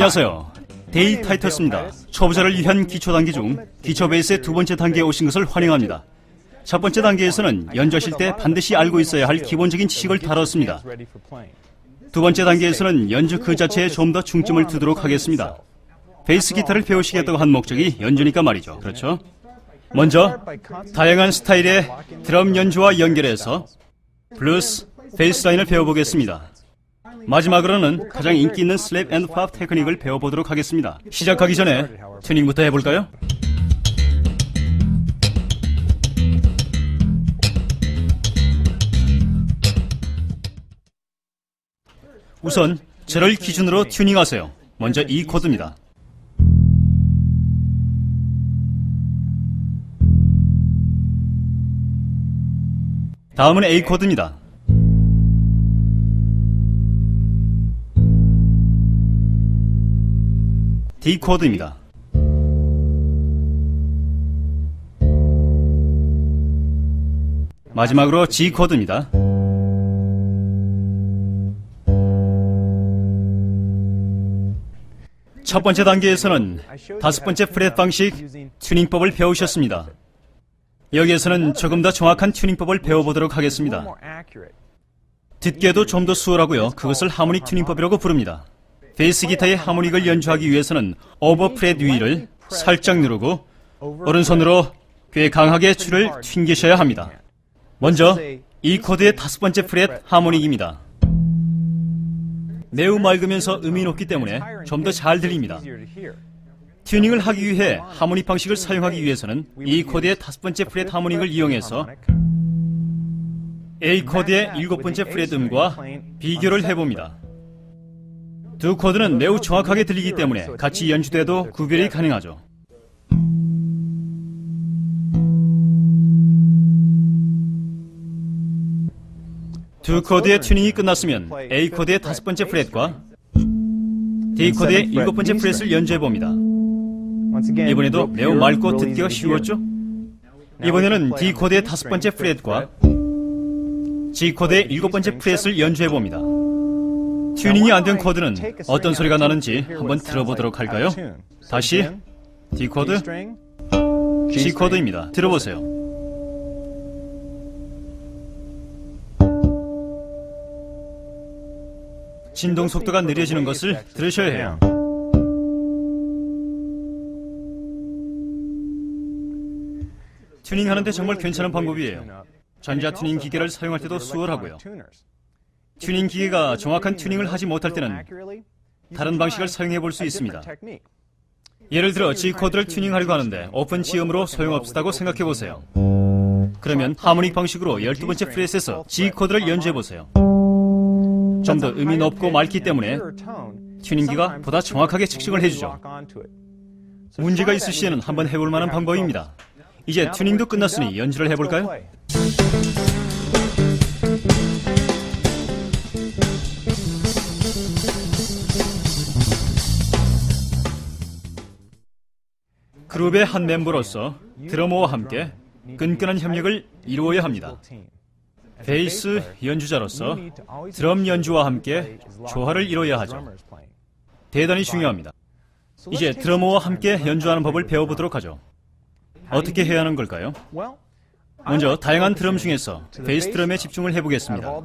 안녕하세요. 데이 타이터스입니다. 초보자를 위한 기초 단계 중 기초 베이스의 두 번째 단계에 오신 것을 환영합니다. 첫 번째 단계에서는 연주하실 때 반드시 알고 있어야 할 기본적인 지식을 다뤘습니다. 두 번째 단계에서는 연주 그 자체에 좀 더 중점을 두도록 하겠습니다. 베이스 기타를 배우시겠다고 한 목적이 연주니까 말이죠. 그렇죠? 먼저 다양한 스타일의 드럼 연주와 연결해서 블루스, 베이스라인을 배워보겠습니다. 마지막으로는 가장 인기 있는 슬랩 앤드 팝 테크닉을 배워보도록 하겠습니다. 시작하기 전에 튜닝부터 해볼까요? 우선 저를 기준으로 튜닝하세요. 먼저 E 코드입니다. 다음은 A 코드입니다. D 코드입니다. 마지막으로 G 코드입니다. 첫 번째 단계에서는 다섯 번째 프렛 방식 튜닝법을 배우셨습니다. 여기에서는 조금 더 정확한 튜닝법을 배워보도록 하겠습니다. 듣기에도 좀 더 수월하고요. 그것을 하모닉 튜닝법이라고 부릅니다. 베이스 기타의 하모닉을 연주하기 위해서는 오버 프렛 위를 살짝 누르고 오른손으로 꽤 강하게 줄을 튕기셔야 합니다. 먼저 이 코드의 다섯 번째 프렛 하모닉입니다. 매우 맑으면서 음이 높기 때문에 좀 더 잘 들립니다. 튜닝을 하기 위해 하모닉 방식을 사용하기 위해서는 이 코드의 다섯 번째 프렛 하모닉을 이용해서 A 코드의 일곱 번째 프렛 음과 비교를 해봅니다. 두 코드는 매우 정확하게 들리기 때문에 같이 연주돼도 구별이 가능하죠. 두 코드의 튜닝이 끝났으면 A 코드의 다섯 번째 프렛과 D 코드의 일곱 번째 프렛을 연주해봅니다. 이번에도 매우 맑고 듣기가 쉬웠죠? 이번에는 D 코드의 다섯 번째 프렛과 G 코드의 일곱 번째 프렛을 연주해봅니다. 튜닝이 안 된 코드는 어떤 소리가 나는지 한번 들어보도록 할까요? 다시 D 코드, G 코드입니다. 들어보세요. 진동 속도가 느려지는 것을 들으셔야 해요. 튜닝하는데 정말 괜찮은 방법이에요. 전자 튜닝 기계를 사용할 때도 수월하고요. 튜닝 기계가 정확한 튜닝을 하지 못할 때는 다른 방식을 사용해 볼 수 있습니다. 예를 들어 G 코드를 튜닝하려고 하는데 오픈 G음으로 소용없다고 생각해 보세요. 그러면 하모닉 방식으로 12번째 프렛에서 G 코드를 연주해 보세요. 좀 더 음이 높고 맑기 때문에 튜닝기가 보다 정확하게 측정을 해주죠. 문제가 있을 시에는 한번 해볼 만한 방법입니다. 이제 튜닝도 끝났으니 연주를 해볼까요? 그룹의 한 멤버로서 드러머와 함께 끈끈한 협력을 이루어야 합니다. 베이스 연주자로서 드럼 연주와 함께 조화를 이뤄야 하죠. 대단히 중요합니다. 이제 드러머와 함께 연주하는 법을 배워보도록 하죠. 어떻게 해야 하는 걸까요? 먼저 다양한 드럼 중에서 베이스 드럼에 집중을 해보겠습니다.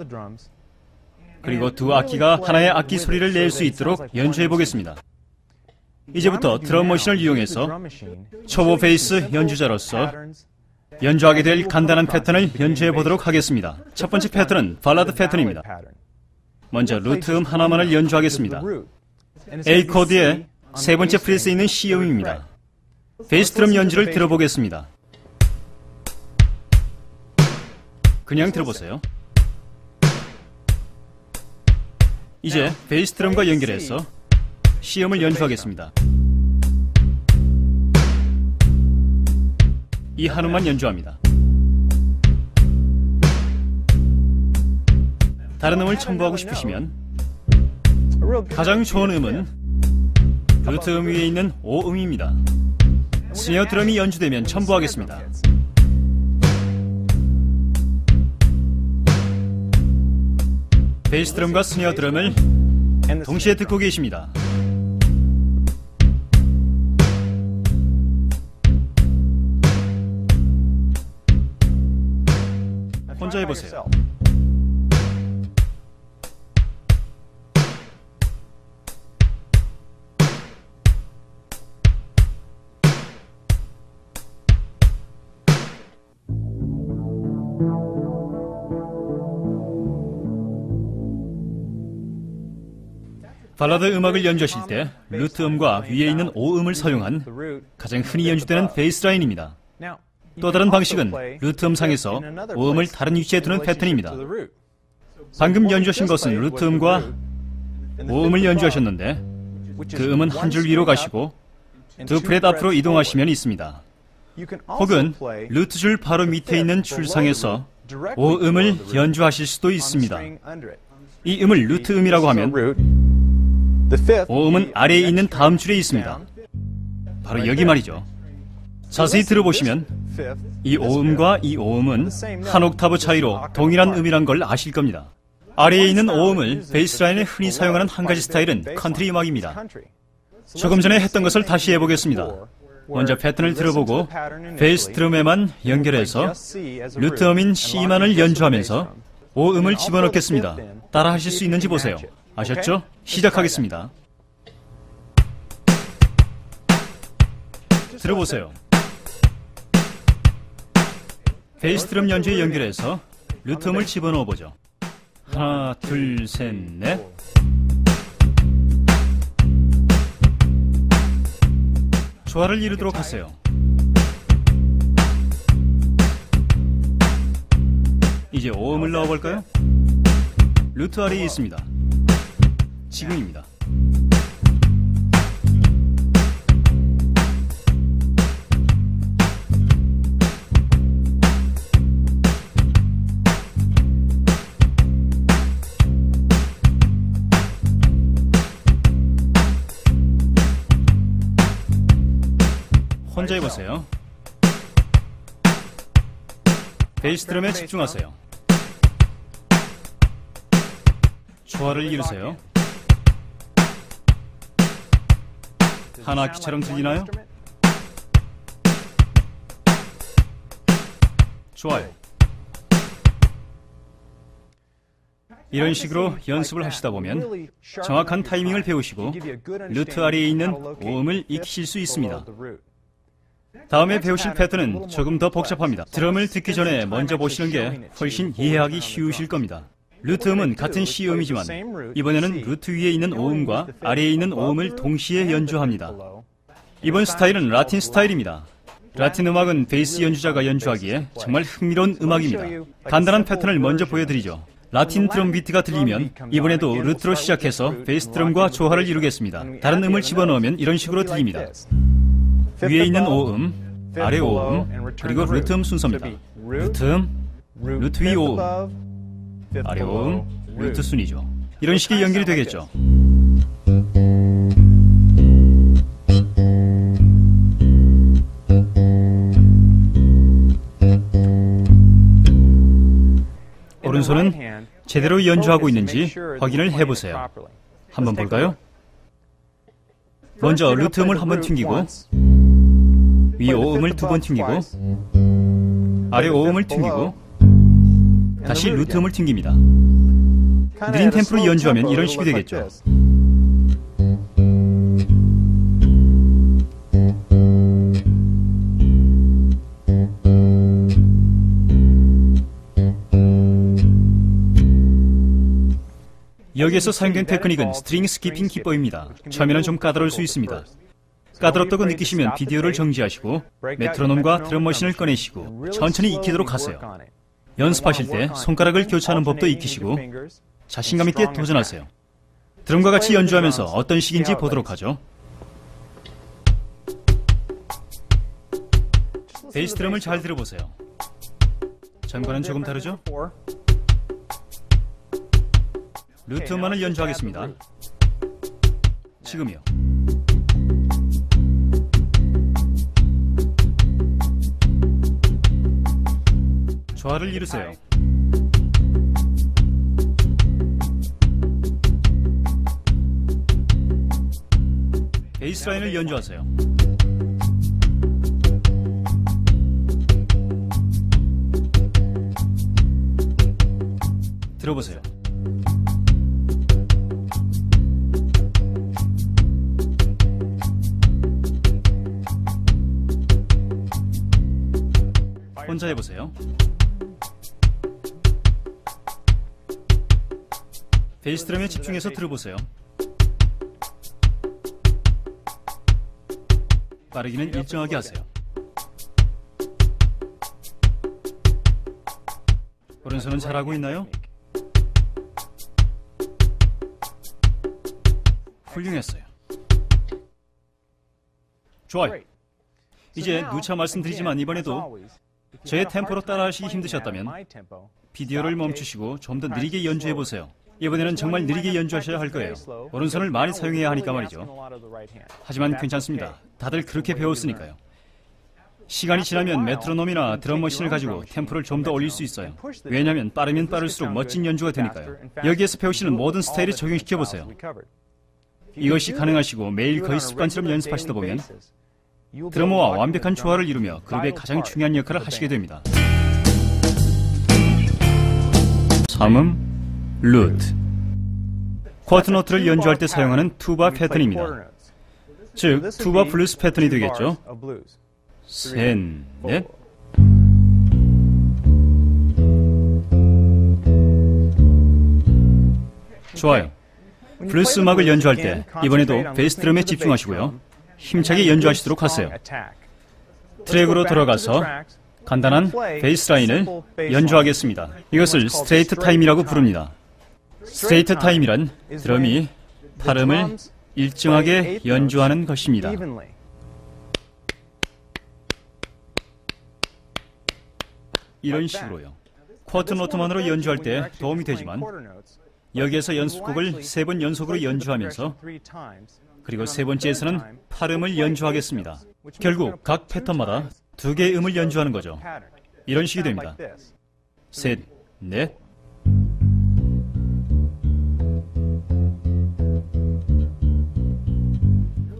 그리고 두 악기가 하나의 악기 소리를 낼 수 있도록 연주해 보겠습니다. 이제부터 드럼 머신을 이용해서 초보 베이스 연주자로서 연주하게 될 간단한 패턴을 연주해 보도록 하겠습니다. 첫 번째 패턴은 발라드 패턴입니다. 먼저 루트 음 하나만을 연주하겠습니다. A 코드의 세 번째 프렛에 있는 C 음입니다. 베이스 드럼 연주를 들어보겠습니다. 그냥 들어보세요. 이제 베이스 드럼과 연결해서 C 음을 연주하겠습니다. 이 한 음만 연주합니다. 다른 음을 첨부하고 싶으시면 가장 좋은 음은 루트 음 위에 있는 O 음입니다. 스네어 드럼이 연주되면 첨부하겠습니다. 베이스 드럼과 스네어 드럼을 동시에 듣고 계십니다. 혼자 해보세요. 발라드 음악을 연주하실 때 루트 음과 위에 있는 오음을 사용한 가장 흔히 연주되는 베이스 라인입니다. 또 다른 방식은 루트 음상에서 오음을 다른 위치에 두는 패턴입니다. 방금 연주하신 것은 루트 음과 오음을 연주하셨는데 그 음은 한 줄 위로 가시고 두 프렛 앞으로 이동하시면 있습니다. 혹은 루트 줄 바로 밑에 있는 줄상에서 오음을 연주하실 수도 있습니다. 이 음을 루트 음이라고 하면 오음은 아래에 있는 다음 줄에 있습니다. 바로 여기 말이죠. 자세히 들어보시면 이 오음과 이 오음은 한 옥타브 차이로 동일한 음이란 걸 아실 겁니다. 아래에 있는 오음을 베이스라인에 흔히 사용하는 한 가지 스타일은 컨트리 음악입니다. 조금 전에 했던 것을 다시 해보겠습니다. 먼저 패턴을 들어보고 베이스 드럼에만 연결해서 루트 음인 C만을 연주하면서 오음을 집어넣겠습니다. 따라 하실 수 있는지 보세요. 아셨죠? 시작하겠습니다. 들어보세요. 베이스 드럼 연주에 연결해서 루트 음을 집어넣어 보죠. 하나, 둘, 셋, 넷. 조화를 이루도록 하세요. 이제 오음을 넣어볼까요? 루트 아래에 있습니다. 지금입니다. 혼자 해보세요. 베이스 드럼에 집중하세요. 조화를 이루세요. 한 악기처럼 들리나요? 좋아요. 이런 식으로 연습을 하시다 보면 정확한 타이밍을 배우시고 루트 아래에 있는 오음을 익히실 수 있습니다. 다음에 배우실 패턴은 조금 더 복잡합니다. 드럼을 듣기 전에 먼저 보시는 게 훨씬 이해하기 쉬우실 겁니다. 루트 음은 같은 C 음이지만 이번에는 루트 위에 있는 오음과 아래에 있는 오음을 동시에 연주합니다. 이번 스타일은 라틴 스타일입니다. 라틴 음악은 베이스 연주자가 연주하기에 정말 흥미로운 음악입니다. 간단한 패턴을 먼저 보여드리죠. 라틴 드럼 비트가 들리면 이번에도 루트로 시작해서 베이스 드럼과 조화를 이루겠습니다. 다른 음을 집어넣으면 이런 식으로 들립니다. 위에 있는 오음, 아래 오음, 그리고 루트 음 순서입니다. 루트 음, 루트 위 오음, 아래 오음, 루트 순이죠. 이런 식의 연결이 되겠죠. 오른손은 제대로 연주하고 있는지 확인을 해보세요. 한번 볼까요? 먼저 루트 음을 한번 튕기고 위 오음을 두 번 튕기고 아래 오음을 튕기고 다시 루트 음을 튕깁니다. 느린 템포로 연주하면 이런 식이 되겠죠. 여기에서 사용된 테크닉은 스트링 스키핑 기법입니다. 처음에는 좀 까다로울 수 있습니다. 까다롭다고 느끼시면 비디오를 정지하시고 메트로놈과 드럼머신을 꺼내시고 천천히 익히도록 하세요. 연습하실 때 손가락을 교차하는 법도 익히시고 자신감 있게 도전하세요. 드럼과 같이 연주하면서 어떤 식인지 보도록 하죠. 베이스 드럼을 잘 들어보세요. 전과는 조금 다르죠? 루트 음만을 연주하겠습니다. 지금이요. 조화를 이루세요. 베이스 라인을 연주하세요. 들어보세요. 혼자 해보세요. 베이스 드럼에 집중해서 들어보세요. 빠르기는 일정하게 하세요. 오른손은 잘하고 있나요? 훌륭했어요. 좋아요. 이제 누차 말씀드리지만 이번에도 저의 템포로 따라하시기 힘드셨다면 비디오를 멈추시고 좀 더 느리게 연주해보세요. 이번에는 정말 느리게 연주하셔야 할 거예요. 오른손을 많이 사용해야 하니까 말이죠. 하지만 괜찮습니다. 다들 그렇게 배웠으니까요. 시간이 지나면 메트로놈이나 드럼머신을 가지고 템포를 좀 더 올릴 수 있어요. 왜냐하면 빠르면 빠를수록 멋진 연주가 되니까요. 여기에서 배우시는 모든 스타일을 적용시켜보세요. 이것이 가능하시고 매일 거의 습관처럼 연습하시다 보면 드러머와 완벽한 조화를 이루며 그룹의 가장 중요한 역할을 하시게 됩니다. 3음, 루트. 쿼트 노트를 연주할 때 사용하는 투바 패턴입니다. 즉, 투바 블루스 패턴이 되겠죠. 셋, 넷. 좋아요. 블루스 음악을 연주할 때 이번에도 베이스 드럼에 집중하시고요. 힘차게 연주하시도록 하세요. 트랙으로 돌아가서 간단한 베이스 라인을 연주하겠습니다. 이것을 스트레이트 타임이라고 부릅니다. 스트레이트 타임이란 드럼이 팔음을 일정하게 연주하는 것입니다. 이런 식으로요. 쿼트 노트만으로 연주할 때 도움이 되지만 여기에서 연습곡을 3번 연속으로 연주하면서 그리고 세 번째에서는 팔음을 연주하겠습니다. 결국 각 패턴마다 2개의 음을 연주하는 거죠. 이런 식이 됩니다. 셋, 넷.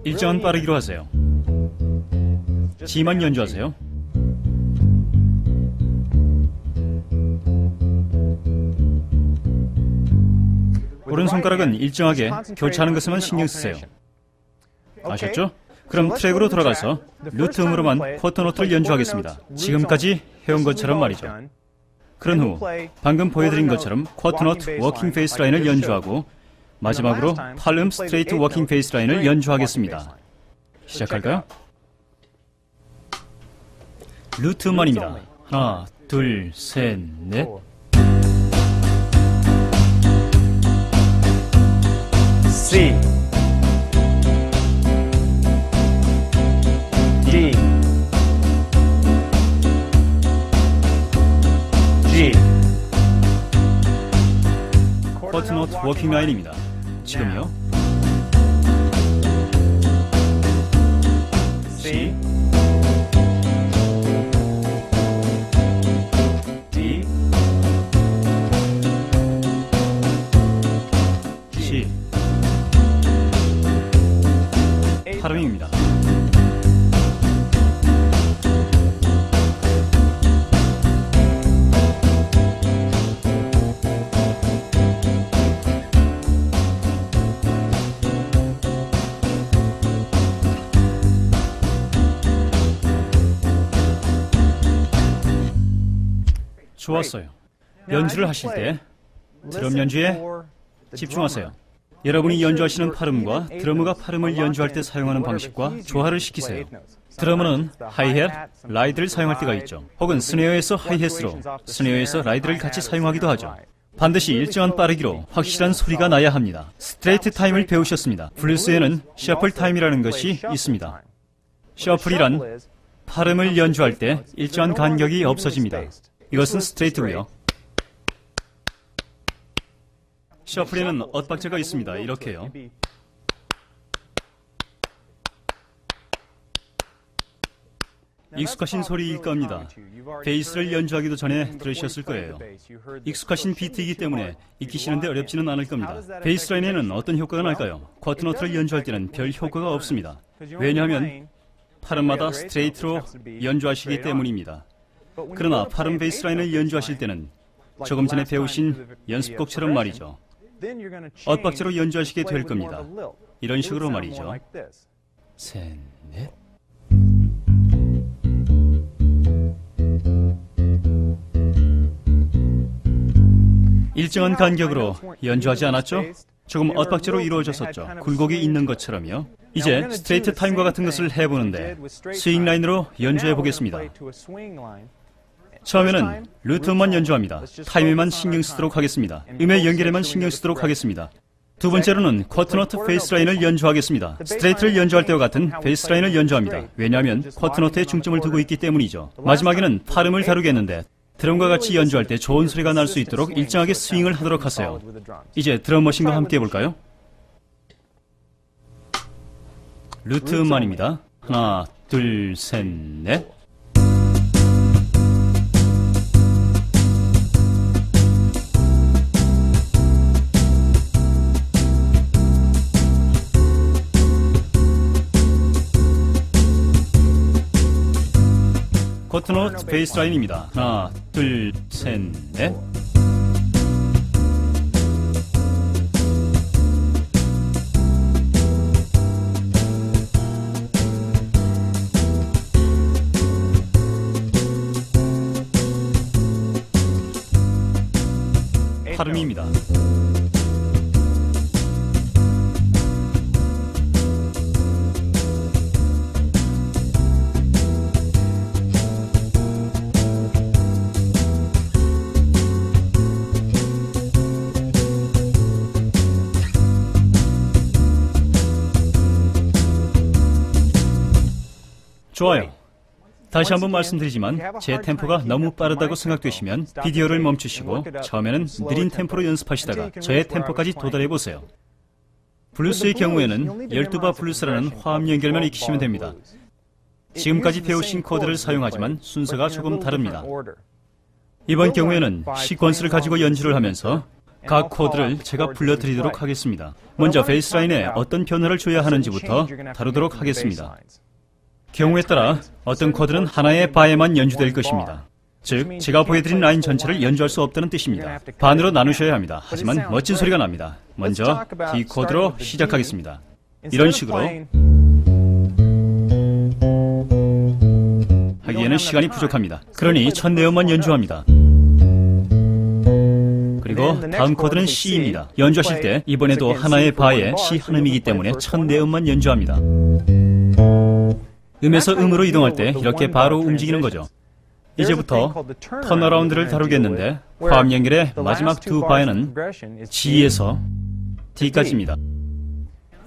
일정한 빠르기로 하세요. G만 연주하세요. 오른손가락은 일정하게 교차하는 것에만 신경 쓰세요. 아셨죠? 그럼 트랙으로 돌아가서 루트 음으로만 쿼터 노트를 연주하겠습니다. 지금까지 해온 것처럼 말이죠. 그런 후 방금 보여드린 것처럼 쿼터 노트 워킹 페이스 라인을 연주하고 마지막으로 팔음 스트레이트 워킹 페이스 라인을 연주하겠습니다. 시작할까요? 루트 음만입니다. 하나, 둘, 셋, 넷. C D G. 쿼트 노트 워킹 라인입니다. 지금요. C D C. 팔음입니다. 좋았어요. 연주를 하실 때 드럼 연주에 집중하세요. 여러분이 연주하시는 팔음과 드러머가 팔음을 연주할 때 사용하는 방식과 조화를 시키세요. 드러머는 하이햇, 라이드를 사용할 때가 있죠. 혹은 스네어에서 하이햇으로, 스네어에서 라이드를 같이 사용하기도 하죠. 반드시 일정한 빠르기로 확실한 소리가 나야 합니다. 스트레이트 타임을 배우셨습니다. 블루스에는 셔플 타임이라는 것이 있습니다. 셔플이란 팔음을 연주할 때 일정한 간격이 없어집니다. 이것은 스트레이트고요. 셔플에는 엇박자가 있습니다. 이렇게요. 익숙하신 소리일 겁니다. 베이스를 연주하기도 전에 들으셨을 거예요. 익숙하신 비트이기 때문에 익히시는데 어렵지는 않을 겁니다. 베이스 라인에는 어떤 효과가 날까요? 쿼트 노트를 연주할 때는 별 효과가 없습니다. 왜냐하면 팔음마다 스트레이트로 연주하시기 때문입니다. 그러나 팔음 베이스 라인을 연주하실 때는 조금 전에 배우신 연습곡처럼 말이죠. 엇박자로 연주하시게 될 겁니다. 이런 식으로 말이죠. 셋, 넷. 일정한 간격으로 연주하지 않았죠? 조금 엇박자로 이루어졌었죠. 굴곡이 있는 것처럼요. 이제 스트레이트 타임과 같은 것을 해보는데 스윙 라인으로 연주해 보겠습니다. 처음에는 루트음만 연주합니다. 타임에만 신경 쓰도록 하겠습니다. 음의 연결에만 신경 쓰도록 하겠습니다. 두 번째로는 쿼터노트 베이스 라인을 연주하겠습니다. 스트레이트를 연주할 때와 같은 베이스 라인을 연주합니다. 왜냐하면 쿼터노트에 중점을 두고 있기 때문이죠. 마지막에는 팔음을 다루겠는데 드럼과 같이 연주할 때 좋은 소리가 날 수 있도록 일정하게 스윙을 하도록 하세요. 이제 드럼 머신과 함께 해볼까요? 루트음만입니다. 하나, 둘, 셋, 넷. 쿼터노트 베이스 라인입니다. 하나, 둘, 셋, 넷. 팔음입니다. 좋아요. 다시 한번 말씀드리지만 제 템포가 너무 빠르다고 생각되시면 비디오를 멈추시고 처음에는 느린 템포로 연습하시다가 저의 템포까지 도달해보세요. 블루스의 경우에는 12바 블루스라는 화음 연결만 익히시면 됩니다. 지금까지 배우신 코드를 사용하지만 순서가 조금 다릅니다. 이번 경우에는 시퀀스를 가지고 연주를 하면서 각 코드를 제가 불러드리도록 하겠습니다. 먼저 베이스라인에 어떤 변화를 줘야 하는지부터 다루도록 하겠습니다. 경우에 따라 어떤 코드는 하나의 바에만 연주될 것입니다. 즉, 제가 보여드린 라인 전체를 연주할 수 없다는 뜻입니다. 반으로 나누셔야 합니다. 하지만 멋진 소리가 납니다. 먼저 D 코드로 시작하겠습니다. 이런 식으로 하기에는 시간이 부족합니다. 그러니 첫 내음만 연주합니다. 그리고 다음 코드는 C입니다. 연주하실 때 이번에도 하나의 바에 C 한음이기 때문에 첫 내음만 연주합니다. 음에서 음으로 이동할 때 이렇게 바로 움직이는 거죠. 이제부터 턴어라운드를 다루겠는데 화음 연결의 마지막 두 바에는 G에서 D까지입니다.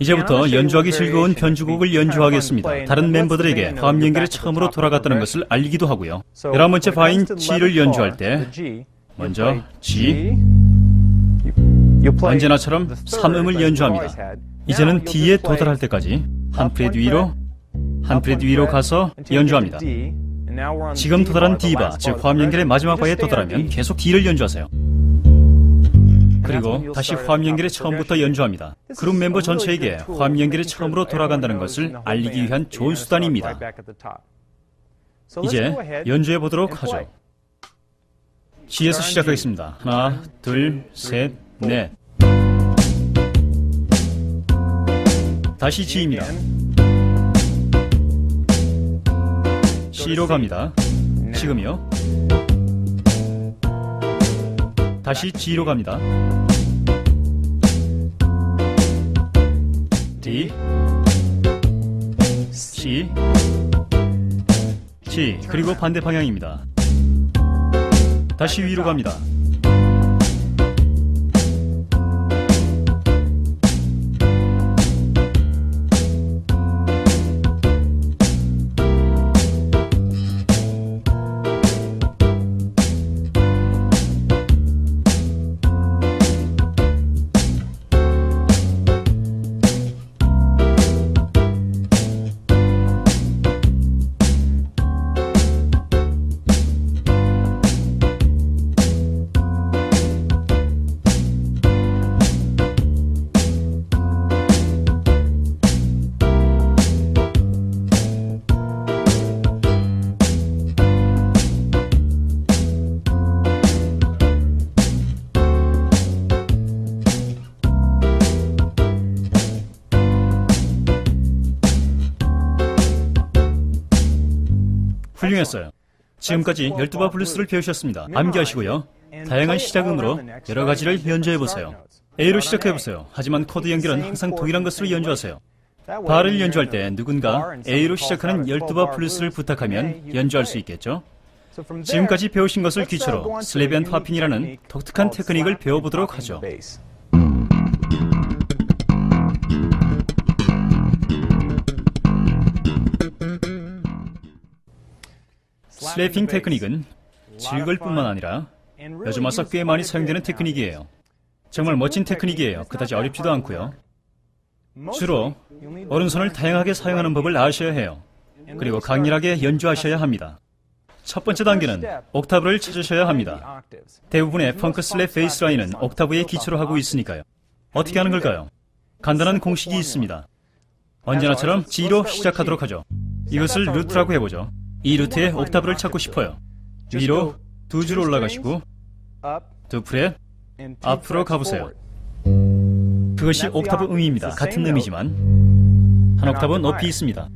이제부터 연주하기 즐거운 변주곡을 연주하겠습니다. 다른 멤버들에게 화음 연결이 처음으로 돌아갔다는 것을 알리기도 하고요. 11번째 바인 G를 연주할 때 먼저 G, 언제나처럼 3음을 연주합니다. 이제는 D에 도달할 때까지 한 프렛 위로 한 프렛 위로 가서 연주합니다. 지금 도달한 D바, 즉 화음 연결의 마지막 바에 도달하면 계속 D를 연주하세요. 그리고 다시 화음 연결의 처음부터 연주합니다. 그룹 멤버 전체에게 화음 연결이 처음으로 돌아간다는 것을 알리기 위한 좋은 수단입니다. 이제 연주해 보도록 하죠. G에서 시작하겠습니다. 하나, 둘, 셋, 넷. 다시 G입니다. C로 갑니다. 지금이요. 다시 G로 갑니다. D, C, G, 그리고 반대 방향입니다. 다시 위로 갑니다. 훌륭했어요. 지금까지 12바 블루스를 배우셨습니다. 암기하시고요. 다양한 시작음으로 여러 가지를 연주해보세요. A로 시작해보세요. 하지만 코드 연결은 항상 동일한 것으로 연주하세요. 바를 연주할 때 누군가 A로 시작하는 12바 블루스를 부탁하면 연주할 수 있겠죠? 지금까지 배우신 것을 기초로 슬랩 앤 팝핑이라는 독특한 테크닉을 배워보도록 하죠. 슬래핑 테크닉은 즐거울 뿐만 아니라 요즘 와서 꽤 많이 사용되는 테크닉이에요. 정말 멋진 테크닉이에요. 그다지 어렵지도 않고요. 주로 오른손을 다양하게 사용하는 법을 아셔야 해요. 그리고 강렬하게 연주하셔야 합니다. 첫 번째 단계는 옥타브를 찾으셔야 합니다. 대부분의 펑크 슬랩 베이스 라인은 옥타브의 기초로 하고 있으니까요. 어떻게 하는 걸까요? 간단한 공식이 있습니다. 언제나처럼 G로 시작하도록 하죠. 이것을 루트라고 해보죠. 이 루트에 옥타브를 찾고 싶어요. 위로 두 줄 올라가시고 두 프렛 앞으로 가보세요. 그것이 옥타브 음입니다. 같은 음이지만 한 옥타브 높이 있습니다.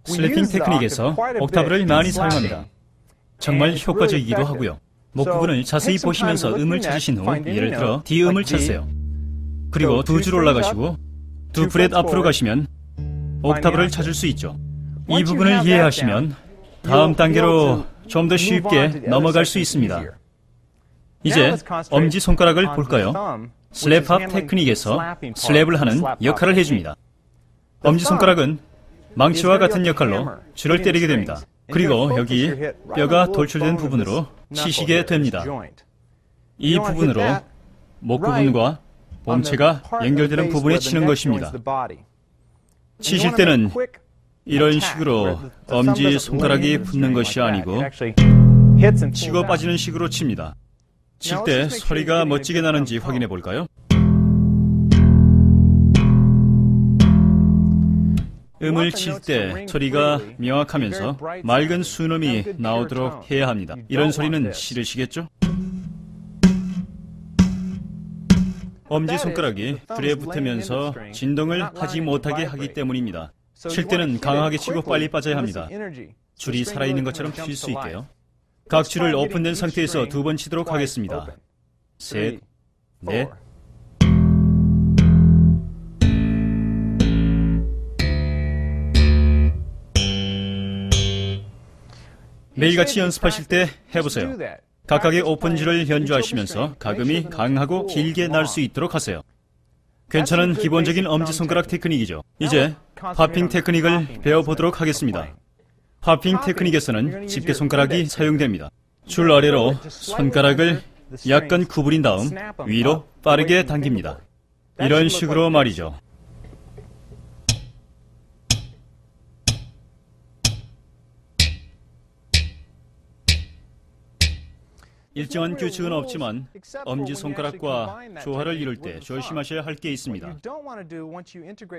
슬래핑 테크닉에서 옥타브를 많이 사용합니다. 정말 효과적이기도 하고요. 목 부분을 자세히 보시면서 음을 찾으신 후 예를 들어 D음을 찾으세요. 그리고 두 줄 올라가시고 두 프렛 앞으로 가시면 옥타브를 찾을 수 있죠. 이 부분을 이해하시면 다음 단계로 좀 더 쉽게 넘어갈 수 있습니다. 이제 엄지손가락을 볼까요? 슬랩팝 테크닉에서 슬랩을 하는 역할을 해줍니다. 엄지손가락은 망치와 같은 역할로 줄을 때리게 됩니다. 그리고 여기 뼈가 돌출된 부분으로 치시게 됩니다. 이 부분으로 목 부분과 몸체가 연결되는 부분에 치는 것입니다. 치실 때는 이런 식으로 엄지손가락이 붙는 것이 아니고 치고 빠지는 식으로 칩니다. 칠 때 소리가 멋지게 나는지 확인해 볼까요? 음을 칠 때 소리가 명확하면서 맑은 순음이 나오도록 해야 합니다. 이런 소리는 싫으시겠죠? 엄지손가락이 줄에 붙으면서 진동을 하지 못하게 하기 때문입니다. 칠 때는 강하게 치고 빨리 빠져야 합니다. 줄이 살아있는 것처럼 칠 수 있게요. 각 줄을 오픈된 상태에서 두 번 치도록 하겠습니다. 셋, 넷. 매일같이 연습하실 때 해보세요. 각각의 오픈 줄을 연주하시면서 각음이 강하고 길게 날 수 있도록 하세요. 괜찮은 기본적인 엄지손가락 테크닉이죠. 이제 팝핑 테크닉을 배워보도록 하겠습니다. 팝핑 테크닉에서는 집게손가락이 사용됩니다. 줄 아래로 손가락을 약간 구부린 다음 위로 빠르게 당깁니다. 이런 식으로 말이죠. 일정한 규칙은 없지만 엄지손가락과 조화를 이룰 때 조심하셔야 할 게 있습니다.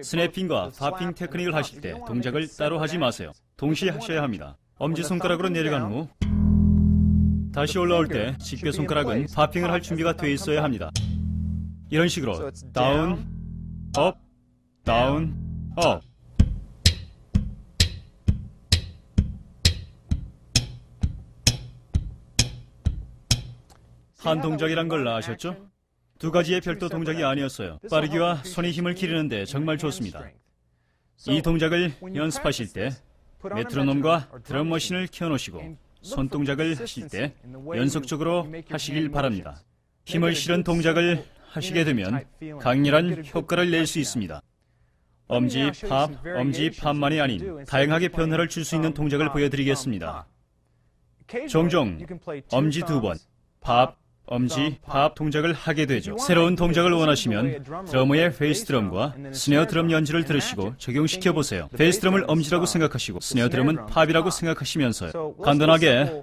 스냅핑과 팝핑 테크닉을 하실 때 동작을 따로 하지 마세요. 동시에 하셔야 합니다. 엄지손가락으로 내려간 후 다시 올라올 때 집게손가락은 팝핑을 할 준비가 되어 있어야 합니다. 이런 식으로 다운, 업, 다운, 업. 한 동작이란 걸 아셨죠? 두 가지의 별도 동작이 아니었어요. 빠르기와 손의 힘을 기르는데 정말 좋습니다. 이 동작을 연습하실 때 메트로놈과 드럼머신을 켜놓으시고 손동작을 하실 때 연속적으로 하시길 바랍니다. 힘을 실은 동작을 하시게 되면 강렬한 효과를 낼 수 있습니다. 엄지, 팝만이 아닌 다양하게 변화를 줄 수 있는 동작을 보여드리겠습니다. 종종 엄지 두 번, 팝, 엄지, 팝 동작을 하게 되죠. 새로운 동작을 원하시면 드러머의 베이스 드럼과 스네어 드럼 연주를 들으시고 적용시켜 보세요. 베이스 드럼을 엄지라고 생각하시고 스네어 드럼은 팝이라고 생각하시면서요. 간단하게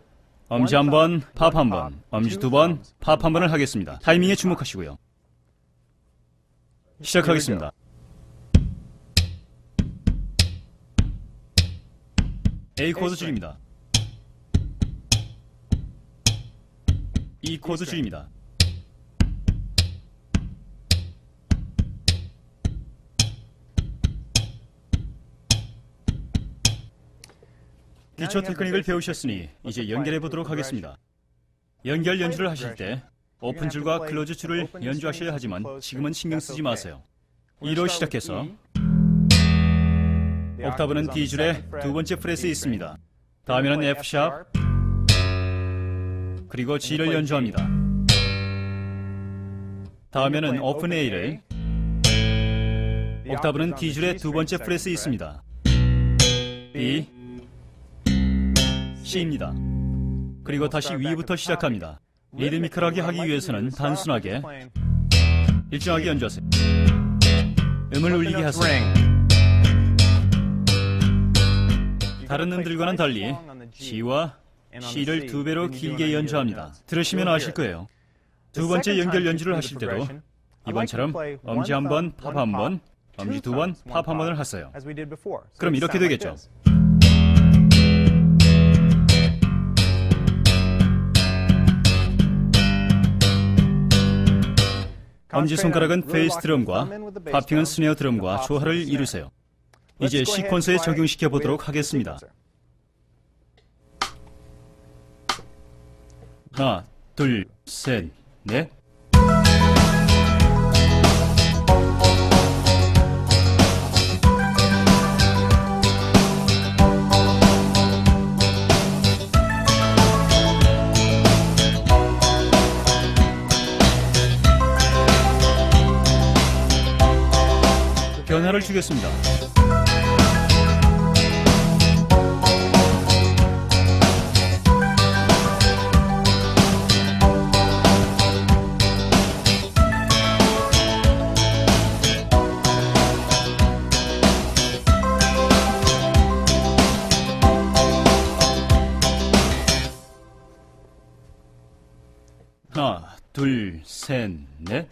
엄지 한 번, 팝 한 번, 엄지 두 번, 팝 한 번을 하겠습니다. 타이밍에 주목하시고요. 시작하겠습니다. A 코드 줄입니다. E 코드 줄입니다. D 기초 테크닉을 배우셨으니 이제 연결해 보도록 하겠습니다. 연결 연주를 하실 때 오픈 줄과 클로즈 줄을 연주하셔야 하지만 지금은 신경 쓰지 마세요. E로 시작해서 옥타브는 D줄의 두 번째 프렛에 있습니다. 다음에는 F샵, 그리고 G를 연주합니다. 다음에는 오픈 A를, 옥타브는 D줄의 두 번째 프렛에 있습니다. B, C입니다. 그리고 다시 위부터 시작합니다. 리드미컬하게 하기 위해서는 단순하게 일정하게 연주하세요. 음을 울리게 하세요. 다른 음들과는 달리 G와 C를 두 배로 길게 연주합니다. 들으시면 아실 거예요. 두 번째 연결 연주를 하실 때도 이번처럼 엄지 한 번, 팝 한 번, 엄지 두 번, 팝 한 번을 하세요. 그럼 이렇게 되겠죠. 엄지손가락은 베이스 드럼과 팝핑은 스네어 드럼과 조화를 이루세요. 이제 시퀀서에 적용시켜 보도록 하겠습니다. 하나, 둘, 셋, 넷. 변화를 주겠습니다. 하나, 둘, 셋, 넷.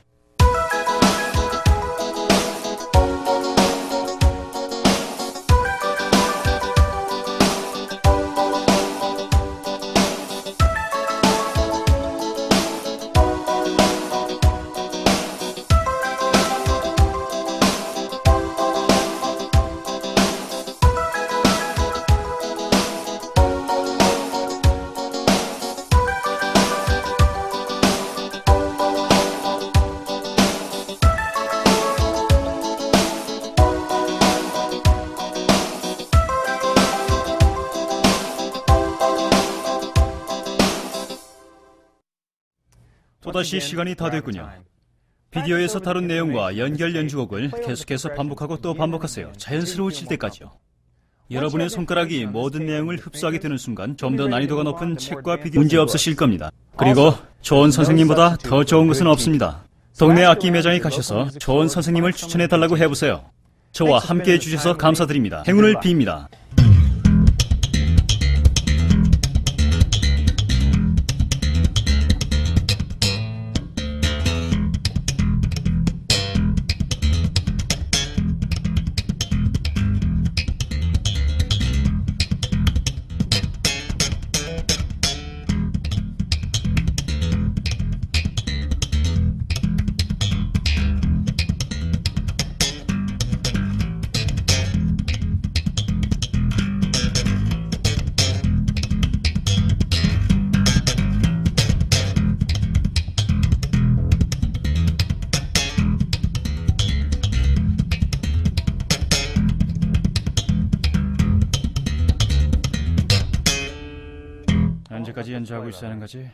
또다시 시간이 다 됐군요. 비디오에서 다룬 내용과 연결 연주곡을 계속해서 반복하고 또 반복하세요. 자연스러워질 때까지요. 여러분의 손가락이 모든 내용을 흡수하게 되는 순간 좀 더 난이도가 높은 책과 비디오 문제 없으실 겁니다. 그리고 좋은 선생님보다 더 좋은 것은 없습니다. 동네 악기 매장에 가셔서 좋은 선생님을 추천해달라고 해보세요. 저와 함께 해주셔서 감사드립니다. 행운을 빕니다. 언제까지 연주하고 있어야 하는 거지?